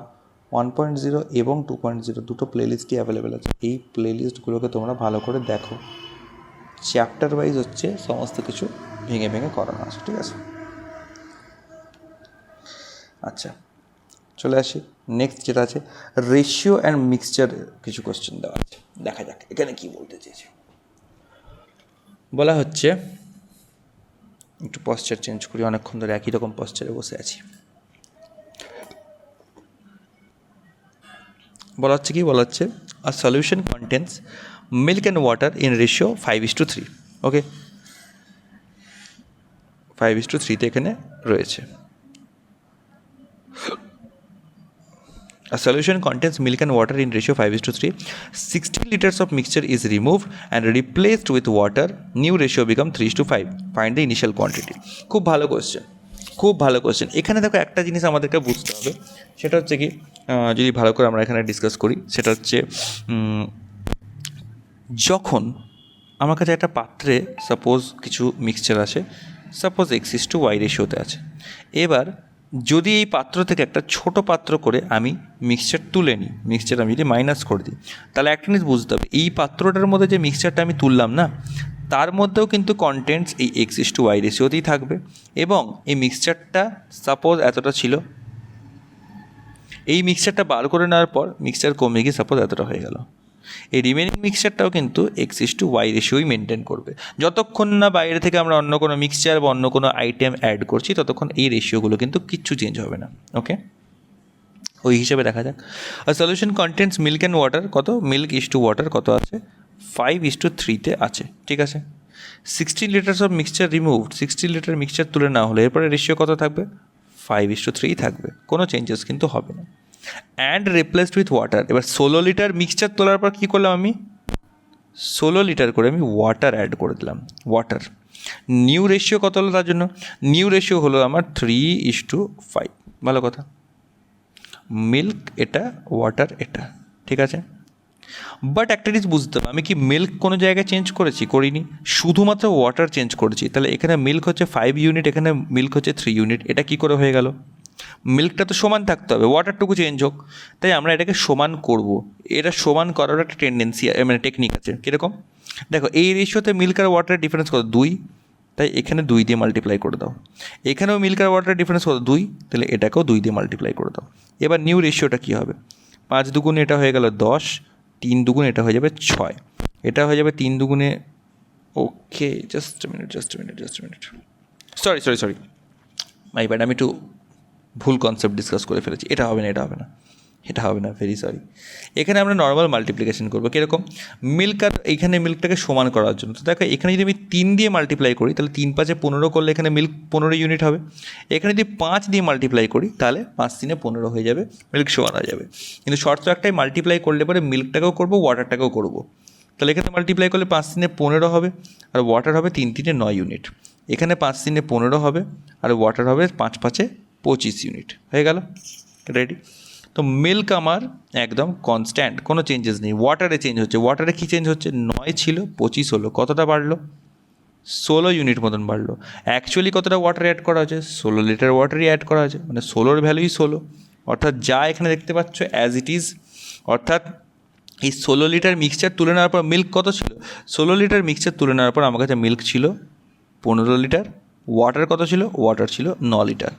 Speaker 1: 1.0 এবং 2.0 দুটো প্লেলিস্টই অ্যাভেলেবেল আছে। এই প্লেলিস্টগুলোকে তোমরা ভালো করে দেখো, চ্যাপ্টার ওয়াইজ হচ্ছে সমস্ত কিছু ভেঙে ভেঙে করানো আছে, ঠিক আছে? আচ্ছা, চলে আসি নেক্সট, যেটা আছে রেশিও অ্যান্ড মিক্সচার। কিছু কোশ্চেন দেওয়া আছে, দেখা যাক এখানে কি বলতে চেয়েছে। বলা হচ্ছে, একটু পশ্চার চেঞ্জ করি, অনেকক্ষণ ধরে একই রকম পশ্চারে বসে আছি। বলা হচ্ছে কি? বলা হচ্ছে a solution contains milk and water in ratio 5:3। Okay, 5:3 এখানে রয়েছে। A solution contains milk and water in ratio 5:3. 60 liters of mixture is removed and replaced with water. New ratio become 3:5. Find the initial quantity. খুব ভালো question, খুব ভালো question. এখানে দেখো একটা জিনিস আমাদেরকে বুঝতে হবে, সেটা হচ্ছে কি, যদি ভালো করে আমরা এখানে ডিসকাস করি, সেটা হচ্ছে যখন আমার কাছে একটা পাত্রে সাপোজ কিছু মিক্সচার আছে, সাপোজ X/Y রেশিওতে আছে। এবার যদি এই পাত্র থেকে একটা ছোট পাত্র করে আমি মিক্সচার তুলে নিই, মিক্সচার আমি যদি মাইনাস করে দিই, তাহলে একটা জিনিস বুঝতে হবে, এই পাত্রটার মধ্যে যে মিক্সচারটা আমি তুললাম না, তার মধ্যেও কিন্তু কন্টেন্টস এই x:y রেশিওতেই থাকবে। এবং এই মিক্সচারটা সাপোজ এতটা ছিল, এই মিক্সচারটা বার করে নেওয়ার পর মিক্সচার কমে গিয়ে সাপোজ এতটা হয়ে গেল, এই রিমেনিং মিক্সচারটাও কিন্তু x:y রেশিওই মেনটেন করবে। যতক্ষণ না বাইরে থেকে আমরা অন্য কোনো মিক্সচার বা অন্য কোনো আইটেম অ্যাড করছি, ততক্ষণ এই রেশিওগুলো কিন্তু কিচ্ছু চেঞ্জ হবে না। ওকে, ওই হিসেবে দেখা যাক। আর solution contents milk and water কত, মিল্ক ইস টু ওয়াটার কত আছে, 5:3 আছে, ঠিক আছে। 16 litres of mixture removed, 16 litre mixture তুলে না হলে এরপরে রেশিও কত থাকবে, 5:3 থাকবে, কোনো চেঞ্জেস কিন্তু হবে না। অ্যান্ড রিপ্লেসড উইথ ওয়াটার, এবার 16 লিটার মিক্সচার তোলার পর কী করলাম আমি, 16 লিটার করে আমি ওয়াটার অ্যাড করে দিলাম, ওয়াটার। নিউ রেশিও কত হলো তার জন্য, নিউ রেশিও হলো আমার 3:5, ভালো কথা। মিল্ক এটা, ওয়াটার এটা, ঠিক আছে। বাট একটা জিনিস বুঝতে হবে, আমি কি মিল্ক কোনো জায়গায় চেঞ্জ করেছি, করিনি, শুধুমাত্র ওয়াটার চেঞ্জ করেছি। তাহলে এখানে মিল্ক হচ্ছে 5 ইউনিট, এখানে মিল্ক হচ্ছে 3 ইউনিট, এটা কী করে হয়ে গেল, মিল্কটা তো সমান থাকতে হবে, ওয়াটারটুকু চেঞ্জ হোক, তাই আমরা এটাকে সমান করব। এটা সমান করার একটা টেন্ডেন্সি মানে টেকনিক আছে। কীরকম, দেখো এই রেশিওতে মিল্ক আর ওয়াটারের ডিফারেন্স কত, 2, তাই এখানে 2 দিয়ে মাল্টিপ্লাই করে দাও। এখানেও মিল্ক আর ওয়াটারের ডিফারেন্স কত, 2, তাহলে এটাকেও 2 দিয়ে মাল্টিপ্লাই করে দাও। এবার নিউ রেশিওটা কী হবে, 5 দুগুণে এটা হয়ে গেল 10, 3 দুগুণে এটা হয়ে যাবে 6, এটা হয়ে যাবে 3 দুগুণে, ওকে just minute, sorry my bad, আমি একটু ভুল কনসেপ্ট ডিসকাস করে ফেলেছি, এটা হবে না, ভেরি সরি। এখানে আমরা নর্মাল মাল্টিপ্লিকেশন করবো, কীরকম, মিল্ক আর এইখানে মিল্কটাকে সমান করার জন্য। তো দেখো এখানে যদি আমি 3 দিয়ে মাল্টিপ্লাই করি, তাহলে 3 5 15 করলে এখানে মিল্ক 15 ইউনিট হবে। এখানে যদি 5 দিয়ে মাল্টিপ্লাই করি, তাহলে 5 3 15 হয়ে যাবে, মিল্ক সমান হয়ে যাবে। কিন্তু শর্ত একটাই, মাল্টিপ্লাই করলে পরে মিল্কটাকেও করবো, ওয়াটারটাকেও করবো। তাহলে এখানে মাল্টিপ্লাই করলে 5 3 15 হবে, আর ওয়াটার হবে 3 3 9 ইউনিট। এখানে 5 3 15 হবে, আর ওয়াটার হবে 5 5 25 ইউনিট, হয়ে গেল, রেডি। তো মিল্ক আমার একদম কনস্ট্যান্ট, কোনো চেঞ্জেস নেই। ওয়াটারে চেঞ্জ হচ্ছে, ওয়াটারে কী চেঞ্জ হচ্ছে, 9 ছিল 25 হলো, কতটা বাড়লো, 16 ইউনিট মতন বাড়লো। অ্যাকচুয়ালি কতটা ওয়াটার অ্যাড করা হয়েছে, 16 লিটার ওয়াটারই অ্যাড করা হয়েছে, মানে 16-র ভ্যালুই 16, অর্থাৎ যা এখানে দেখতে পাচ্ছ অ্যাজ ইট ইজ। অর্থাৎ এই 16 লিটার মিক্সচার তুলে নেওয়ার পর মিল্ক কত ছিল, 16 লিটার মিক্সচার তুলে নেওয়ার পর আমার কাছে মিল্ক ছিল 15 লিটার, ওয়াটার কত ছিল, ওয়াটার ছিল 9 লিটার,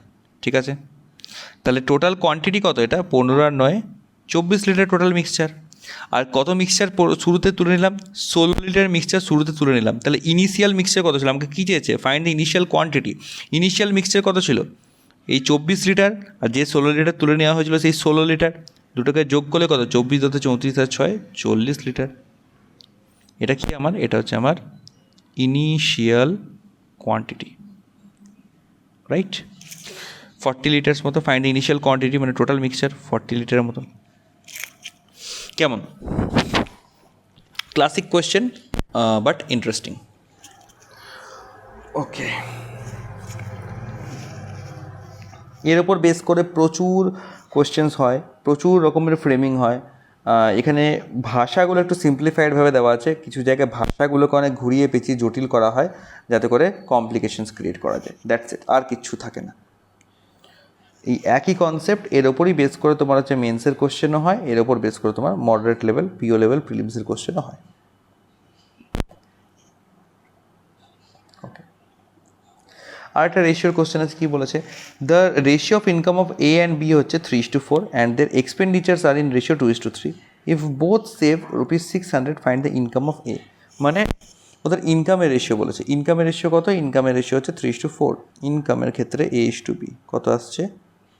Speaker 1: ঠিক আছে। তাহলে টোটাল কোয়ান্টিটি কত, এটা 15 আর 9 24 লিটার টোটাল মিক্সচার। আর কত মিক্সচার শুরুতে তুলে নিলাম, 16 লিটার মিক্সচার শুরুতে তুলে নিলাম। তাহলে ইনিশিয়াল মিক্সচার কত ছিল, আমাকে কী চেয়েছে, find the initial quantity. Initial mixture কত ছিল, এই 24 লিটার, আর যে 16 লিটার তুলে নেওয়া হয়েছিল সেই 16 লিটার, দুটোকে যোগ করলে কত, 24 + 34 আর 6 40 লিটার। এটা কি আমার, এটা হচ্ছে আমার ইনিশিয়াল কোয়ান্টিটি, রাইট। 40 লিটার্স মতো, ফাইন্ড ইনিশিয়াল কোয়ান্টিটি, মানে টোটাল মিক্সচার 40 লিটারের মতো। কেমন, ক্লাসিক কোয়েশ্চেন বাট ইন্টারেস্টিং। ওকে, এর ওপর বেস করে প্রচুর কোয়েশ্চেন্স হয়, প্রচুর রকমের ফ্রেমিং হয়। এখানে ভাষাগুলো একটু সিম্পলিফাইডভাবে দেওয়া আছে, কিছু জায়গায় ভাষাগুলোকে অনেক ঘুরিয়ে পেঁচিয়ে জটিল করা হয় যাতে করে কমপ্লিকেশনস ক্রিয়েট করা যায়, দ্যাটস ইট, আর কিচ্ছু থাকে না। এই একই কনসেপ্ট, এর ওপরই বেস করে তোমার হচ্ছে মেন্সের কোশ্চেনও হয়, এর ওপর বেস করে তোমার মডারেট লেভেল, পিও লেভেল, প্রিলিমসের কোশ্চেনও হয়। ওকে, আর একটা রেশিওর কোশ্চেন আছে, কী বলেছে, the ratio of income of A and B হচ্ছে 3:4 and their expenditures are in ratio 2:3, if both save ₹600 find the income of A. মানে ওদের ইনকামের রেশিও বলেছে, ইনকামের রেশিও কত, ইনকামের রেশিও হচ্ছে 3:4, ইনকামের ক্ষেত্রে A:B কত আসছে,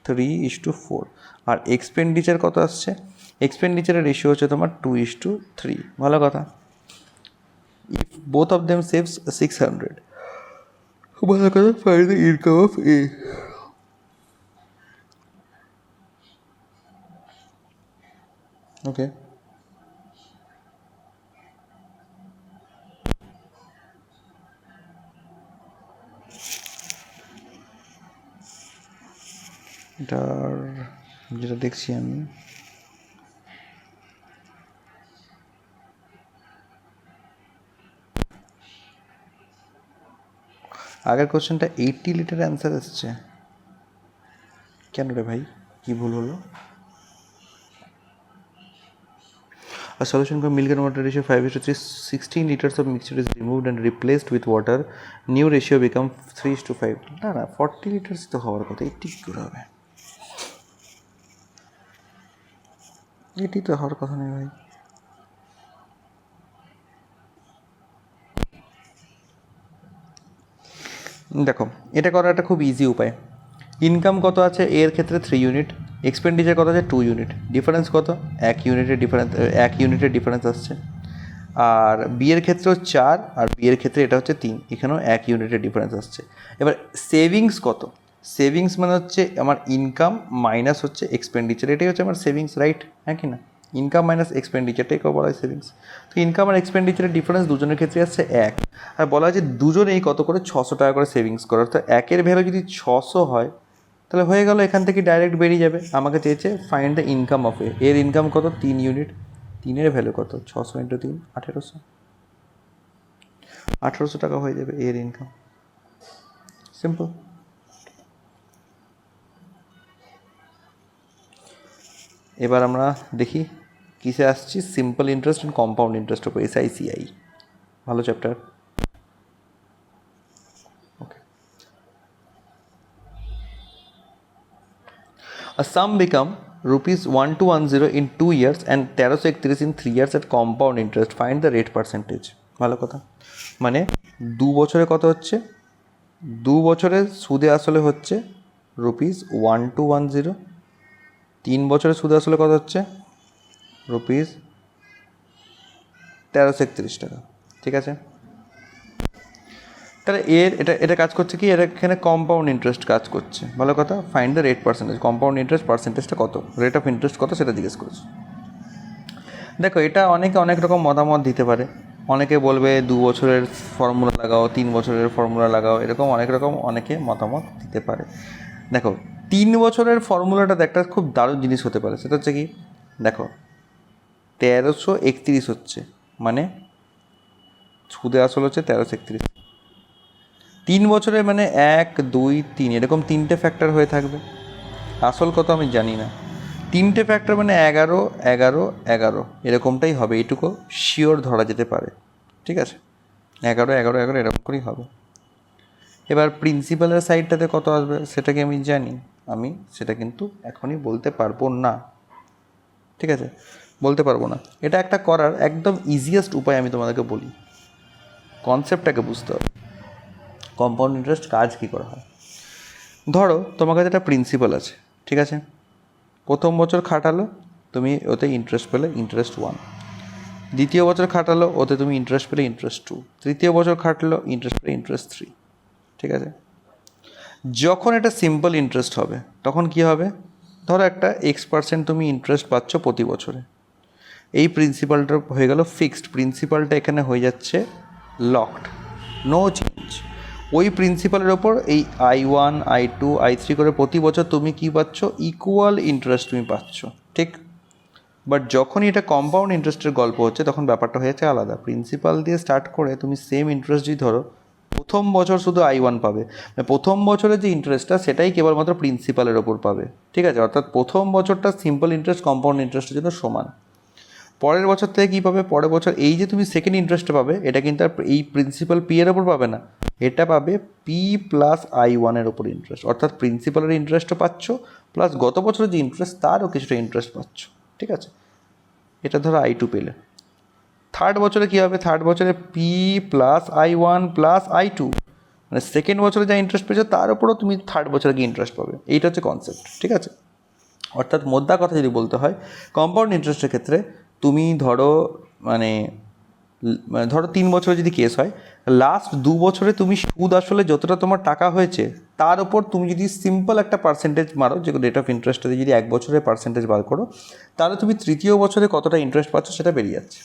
Speaker 1: 3:4, আর এক্সপেন্ডিচার কত আসছে, এক্সপেন্ডিচারের রেশিও হচ্ছে তোমার 2:3, ভালো কথা। If both of them saves 600, ভালো কথা, ফাইন্ড দ্য ইনকাম অফ এ। ওকে, এটার যেটা দেখছি আমি, আগের কোশ্চেনটা 80 লিটার অ্যান্সার এসছে, কেন রে ভাই, কী ভুল হলো? A solution for milk and water ratio 5:3, 16 liters of mixture is removed and replaced with water. New ratio become 3:5. না 40 liters তো হওয়ার কথা, এটি কী করে হবে? এটি তো হওয়ার কথা নেই ভাই। দেখো, এটা করার একটা খুব ইজি উপায়। ইনকাম কত আছে এর ক্ষেত্রে 3 ইউনিট, এক্সপেন্ডিচার কত আছে 2 ইউনিট, ডিফারেন্স কত? 1 ইউনিটের ডিফারেন্স আসছে। আর বিয়ের ক্ষেত্রেও 4, আর বিয়ের ক্ষেত্রে এটা হচ্ছে 3, এখানেও 1 ইউনিটের ডিফারেন্স আসছে। এবার সেভিংস কত? সেভিংস মানে হচ্ছে আমার ইনকাম মাইনাস হচ্ছে এক্সপেন্ডিচার, এটাই হচ্ছে আমার সেভিংস, রাইট? হ্যাঁ কি না? ইনকাম মাইনাস এক্সপেন্ডিচারটাই বলা হয় সেভিংস। তো ইনকাম আর এক্সপেন্ডিচারের ডিফারেন্স দুজনের ক্ষেত্রে আসছে 1, আর বলা হয় যে দুজনেই কত করে 600 টাকা করে সেভিংস করার। তো 1-এর ভ্যালু যদি 600 হয় তাহলে হয়ে গেল, এখান থেকে ডাইরেক্ট বেরিয়ে যাবে। আমাকে চেয়েছে ফাইন্ড দ্য ইনকাম অফ এর ইনকাম কত? 3 ইউনিট। 3-এর ভ্যালু কত? 600 × 3 1800, 1800 টাকা হয়ে যাবে এর ইনকাম। সিম্পল। এবার আমরা দেখি কিসে আসছি, simple interest and compound interest উপর, SICI, ভালো chapter. Okay. A sum become ₹1210 in 2 years and 1331 in 3 years at compound interest. Find the rate percentage. ভালো কথা। মানে 2 বছরে কত হচ্ছে? 2 বছরে সুদে আসলে হচ্ছে ₹1210। 3 বছরে সুদে আসলে কত হচ্ছে? ₹1331 টাকা। ঠিক আছে, তাহলে এটা কাজ করছে কি? এটা এখানে কম্পাউন্ড ইন্টারেস্ট কাজ করছে। ভালো কথা। Find the rate percentage, compound interest পার্সেন্টেজটা কত, রেট অফ ইন্টারেস্ট কত সেটা জিজ্ঞেস করেছে। দেখো, এটা অনেকে অনেক রকম মতামত দিতে পারে। অনেকে বলবে 2 বছরের ফর্মুলা লাগাও, 3 বছরের ফর্মুলা লাগাও, এরকম অনেকে মতামত দিতে পারে। দেখো, 3 বছরের ফর্মুলাটা একটা খুব দারুণ জিনিস হতে পারে। সেটা হচ্ছে কি, দেখো 1331 হচ্ছে, মানে সুদে আসল হচ্ছে 1331। 3 বছরে মানে 1, 2, 3 এরকম 3টে ফ্যাক্টর হয়ে থাকবে। আসল কত আমি জানি না, 3টে ফ্যাক্টর মানে 11, 11, 11 এরকমটাই হবে, এইটুকু শিওর ধরা যেতে পারে। ঠিক আছে, 11, 11, 11 এরকম করেই হবে। এবার প্রিন্সিপালের সাইডটাতে কত আসবে সেটা কি আমি জানি? আমি সেটা কিন্তু এখনই বলতে পারবো না। ঠিক আছে, বলতে পারবো না। এটা একটা করার একদম ইজিয়েস্ট উপায় আমি তোমাদেরকে বলি, কনসেপ্টটাকে বুঝতে হবে। কম্পাউন্ড ইন্টারেস্ট কাজ কী করা হয়? ধরো তোমার কাছে একটা প্রিন্সিপাল আছে, ঠিক আছে? প্রথম বছর খাটালো, তুমি ওতে ইন্টারেস্ট পেলে ইন্টারেস্ট 1। দ্বিতীয় বছর খাটালো, ওতে তুমি ইন্টারেস্ট পেলে ইন্টারেস্ট 2। তৃতীয় বছর খাটলো, ইন্টারেস্ট পেলে ইন্টারেস্ট 3। ঠিক আছে, যখন এটা সিম্পল ইন্টারেস্ট হবে তখন কি হবে? ধরো একটা X% তুমি ইন্টারেস্ট পাচ্ছ প্রতি বছরে, এই প্রিন্সিপালটা হয়ে গেল ফিক্সড, প্রিন্সিপালটা এখানে হয়ে যাচ্ছে লকড, নো চেঞ্জ। ওই প্রিন্সিপালের ওপর এই I1, I2, I3 করে প্রতি বছর তুমি কী পাচ্ছ? ইকুয়াল ইন্টারেস্ট তুমি পাচ্ছ, ঠিক? বাট যখনই এটা কম্পাউন্ড ইন্টারেস্টের গল্প হচ্ছে তখন ব্যাপারটা হয়ে যাচ্ছে আলাদা। প্রিন্সিপাল দিয়ে স্টার্ট করে তুমি সেম ইন্টারেস্ট যদি ধরো, প্রথম বছর শুধু I1 পাবে, মানে প্রথম বছরের যে ইন্টারেস্টটা সেটাই কেবলমাত্র প্রিন্সিপালের ওপর পাবে। ঠিক আছে, অর্থাৎ প্রথম বছরটা সিম্পল ইন্টারেস্ট কম্পাউন্ড ইন্টারেস্টের জন্য সমান। পরের বছর থেকে কী পাবে? পরের বছর এই যে তুমি সেকেন্ড ইন্টারেস্টটা পাবে, এটা কিন্তু আর এই প্রিন্সিপাল P এর ওপর পাবে না, এটা পাবে P + I1 এর ওপর ইন্টারেস্ট। অর্থাৎ প্রিন্সিপালের ইন্টারেস্টও পাচ্ছ, প্লাস গত বছরের যে ইন্টারেস্ট তারও কিছুটা ইন্টারেস্ট পাচ্ছ। ঠিক আছে, এটা ধরো I2 পেলে। থার্ড বছরে কী হবে? থার্ড বছরে P + I1 + I2, মানে সেকেন্ড বছরে যা ইন্টারেস্ট পেয়েছো তার উপরও তুমি থার্ড বছরে গিয়ে ইন্টারেস্ট পাবে। এইটা হচ্ছে কনসেপ্ট। ঠিক আছে, অর্থাৎ মোদ্দা কথা যদি বলতে হয়, কম্পাউন্ড ইন্টারেস্টের ক্ষেত্রে তুমি ধরো ধরো 3 বছরে যদি কেস হয়, লাস্ট 2 বছরে তুমি সুদ আসলে যতটা তোমার টাকা হয়েছে তার উপর তুমি যদি সিম্পল একটা পার্সেন্টেজ মারো, যে রেট অফ ইন্টারেস্টে যদি 1 বছরের পার্সেন্টেজ বার করো, তাহলে তুমি তৃতীয় বছরে কতটা ইন্টারেস্ট পাচ্ছ সেটা বেরিয়ে যাচ্ছে।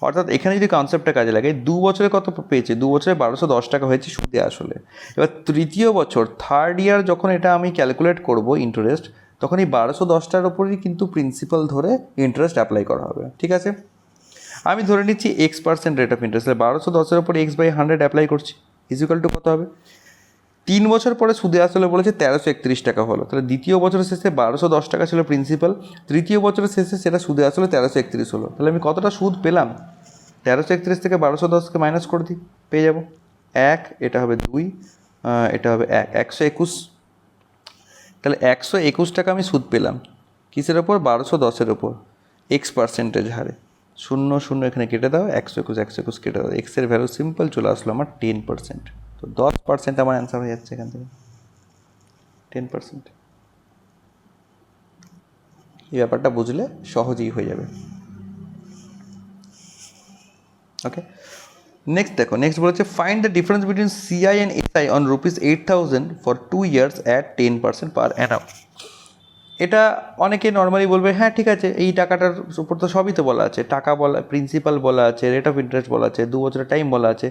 Speaker 1: অর্থাৎ এখানে যদি কনসেপ্টটা কাজে লাগে, 2 বছরে কত পেয়েছে? 2 বছরে 1210 টাকা হয়েছে সুদে আসলে। এবার তৃতীয় বছর, থার্ড ইয়ার যখন এটা আমি ক্যালকুলেট করব ইন্টারেস্ট, তখন এই 1210টার ওপরই কিন্তু প্রিন্সিপাল ধরে ইন্টারেস্ট অ্যাপ্লাই করা হবে। ঠিক আছে, আমি ধরে নিচ্ছি X% রেট অফ ইন্টারেস্ট, 1210-এর ওপর X/100 অ্যাপ্লাই করছি, ইকুয়াল টু কত হবে? 3 বছর পরে সুদে আসলে বলেছে 1331 টাকা হলো, তাহলে দ্বিতীয় বছরের শেষে 1210 টাকা ছিল প্রিন্সিপাল, তৃতীয় বছরের শেষে সেটা সুদে আসলে 1331 হলো, তাহলে আমি কতটা সুদ পেলাম? 1331 থেকে 1210কে মাইনাস করে দিই, পেয়ে যাব 1, এটা হবে 2, এটা হবে 1, 121। তাহলে 121 টাকা আমি সুদ পেলাম কিসের ওপর? 1210-এর ওপর, X% হারে। 0 0 এখানে কেটে দাও, 121 কেটে দাও, এক্সের ভ্যালু সিম্পল চলে আসলো আমার 10%। তো 10% আমার অ্যান্সার হয়ে যাচ্ছে এখান থেকে, 10%। এই ব্যাপারটা বুঝলে সহজেই হয়ে যাবে। ওকে, নেক্সট দেখো, নেক্সট বলেছে find the difference between CI and SI on ₹8,000 for 2 years at 10% পার অ্যানাম। এটা অনেকে নর্মালি বলবে হ্যাঁ ঠিক আছে, এই টাকাটার উপর তো সবই তো বলা আছে, টাকা বলা, প্রিন্সিপাল বলা আছে, রেট অফ ইন্টারেস্ট বলা আছে, 2 বছরের টাইম বলা আছে,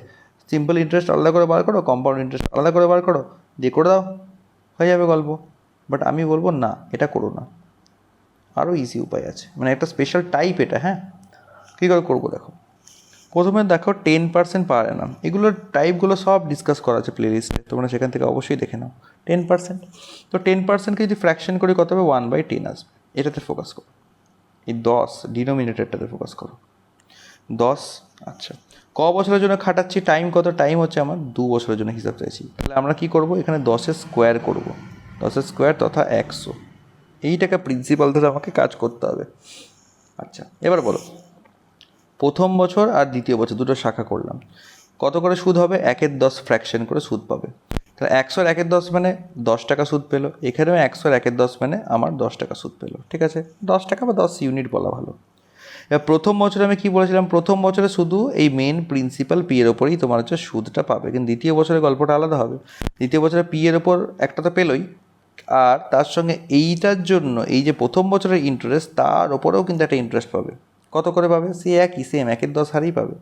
Speaker 1: সিম্পল ইন্টারেস্ট আলাদা করে বার করো, কম্পাউন্ড ইন্টারেস্ট আলাদা করে বার করো, দিয়ে করে দাও, হয়ে যাবে গল্প। বাট আমি বলবো না, এটা করো না, আরও ইজি উপায় আছে, মানে একটা স্পেশাল টাইপ এটা। হ্যাঁ, কী করে করবো দেখো, প্রথমে দেখো 10% পার অ্যানাম, এগুলোর টাইপগুলো সব ডিসকাস করা আছে প্লে লিস্টে, তোমরা সেখান থেকে অবশ্যই দেখে নাও। 10%, তো 10%কে যদি ফ্র্যাকশন করি কত হবে? 1/10 আসবে, এটাতে ফোকাস করো, এই 10 ডিনোমিনেটরটাতে ফোকাস করো। 10, আচ্ছা ক বছরের জন্য খাটাচ্ছি, টাইম কত? টাইম হচ্ছে আমার 2 বছরের জন্য হিসাব চাইছি, তাহলে আমরা কী করবো? এখানে 10-এর স্কোয়ার করবো, 10-এর স্কোয়ার তথা 100, এইটাকে প্রিন্সিপাল ধরে আমাকে কাজ করতে হবে। আচ্ছা এবার বলো, প্রথম বছর আর দ্বিতীয় বছর দুটো শাখা করলাম, কত করে সুদ হবে? 1/10 ফ্র্যাকশন করে সুদ পাবে, তাহলে 100-র 1/10 মানে 10 টাকা সুদ পেলো, এখানেও 100-র 1/10 মানে আমার 10 টাকা সুদ পেলো, ঠিক আছে, 10 টাকা বা 10 ইউনিট বলা ভালো। এবার প্রথম বছরে আমি কী বলেছিলাম? প্রথম বছরে শুধু এই মেন প্রিন্সিপাল পি এর ওপরেই তোমার হচ্ছে সুদটা পাবে, কিন্তু দ্বিতীয় বছরের গল্পটা আলাদা হবে। দ্বিতীয় বছরে পি এর ওপর একটা তো পেলোই, আর তার সঙ্গে এইটার জন্য এই যে প্রথম বছরের ইন্টারেস্ট, তার ওপরেও কিন্তু একটা ইন্টারেস্ট পাবে। কত করে পাবে? সে একই, সেম 1/10 হারেই পাবে,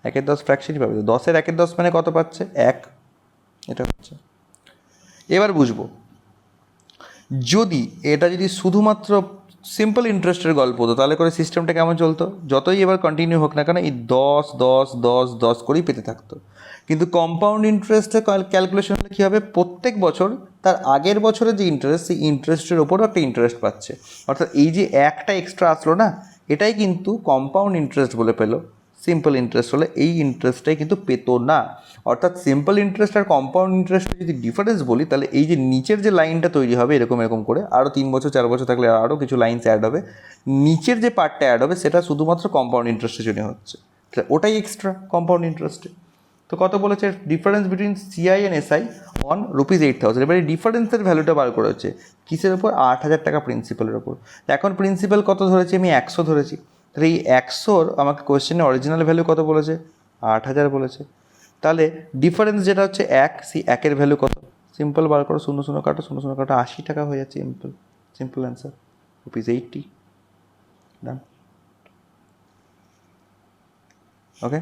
Speaker 1: 1/10 ফ্র্যাকশনই পাবে। 10-এর 1/10 মানে কত পাচ্ছে? 1, এটা হচ্ছে। এবার বুঝবো, যদি এটা যদি শুধুমাত্র সিম্পল ইন্টারেস্টের গল্প হতো তাহলে করে সিস্টেমটা কেমন চলতো? যতই এবার কন্টিনিউ হোক না কেন, এই 10 10 10 10 করেই পেতে থাকতো। কিন্তু কম্পাউন্ড ইন্টারেস্টের ক্যালকুলেশন হলে কী হবে? প্রত্যেক বছর তার আগের বছরের যে ইন্টারেস্ট, সেই ইন্টারেস্টের ওপরও একটা ইন্টারেস্ট পাচ্ছে, অর্থাৎ এই যে একটা এক্সট্রা আসলো না, এটাই কিন্তু কম্পাউন্ড ইন্টারেস্ট বলে পেলো। সিম্পল ইন্টারেস্ট হলে এই ইন্টারেস্টটাই কিন্তু পেতো না। অর্থাৎ সিম্পল ইন্টারেস্ট আর কম্পাউন্ড ইন্টারেস্টের যদি ডিফারেন্স বলি, তাহলে এই যে নিচের যে লাইনটা তৈরি হবে এরকম এরকম করে, আরও 3 বছর 4 বছর থাকলে আরও কিছু লাইনস অ্যাড হবে, নিচের যে পার্টটা অ্যাড হবে সেটা শুধুমাত্র কম্পাউন্ড ইন্টারেস্টের জন্য হচ্ছে, ওটাই এক্সট্রা কম্পাউন্ড ইন্টারেস্টে। তো কত বলেছে? Difference between CI and SI on ₹8,000। এবার এই ডিফারেন্সের ভ্যালুটা বার করে হচ্ছে কিসের ওপর? 8,000 টাকা প্রিন্সিপালের ওপর। এখন প্রিন্সিপাল কত ধরেছি? আমি 100 ধরেছি, তাহলে এই 100-র আমাকে কোয়েশ্চেনে অরিজিনাল ভ্যালু কত বলেছে? 8,000 বলেছে। তাহলে ডিফারেন্স যেটা হচ্ছে 1, সেই 1-এর ভ্যালু কত? সিম্পল বার করো, 0 0 কাটো, 0 0 কাটো, 80 টাকা হয়ে যাচ্ছে। Simple answer, ₹80। ডান। ওকে,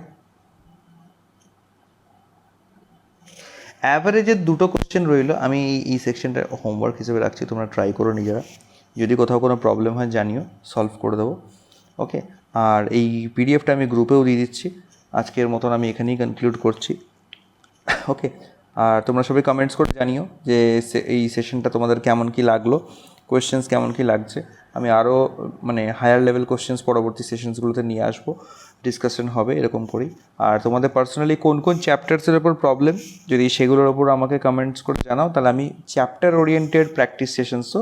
Speaker 1: অ্যাভারেজের দুটো কোশ্চেন রইলো, আমি এই সেকশনটা হোমওয়ার্ক হিসেবে রাখছি, তোমরা ট্রাই করো নিজেরা, যদি কোথাও কোনো প্রবলেম হয় জানিও, সলভ করে দেবো। ওকে, আর এই পিডিএফটা আমি গ্রুপেও দিয়ে দিচ্ছি। আজকের মতন আমি এখানেই কনক্লুড করছি। ওকে, আর তোমরা সবাই কমেন্টস করে জানিও যে এই সেশনটা তোমাদের কেমন কী লাগলো, কোয়েশ্চেন্স কেমন কী লাগছে। আমি আরও মানে হায়ার লেভেল কোয়েশ্চেন্স পরবর্তী সেশনসগুলোতে নিয়ে আসবো, ডিসকাশন হবে এরকম করেই। আর তোমাদের পার্সোনালি কোন কোন চ্যাপ্টার্সের ওপর প্রবলেম, যদি সেগুলোর ওপর আমাকে কমেন্টস করে জানাও, তাহলে আমি চ্যাপ্টার ওরিয়েন্টেড প্র্যাকটিস সেশনসও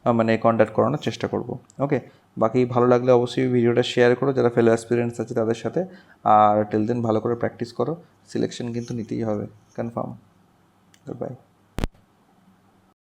Speaker 1: মানে কন্ডাক্ট করানোর চেষ্টা করব। ওকে, বাকি ভালো লাগলে অবশ্যই ভিডিওটা শেয়ার করো যারা ফেলো অ্যাসপিরেন্টস আছে তাদের সাথে। আর টিল দেন ভালো করে প্র্যাকটিস করো, সিলেকশন কিন্তু নিতেই হবে কনফার্ম। Good bye.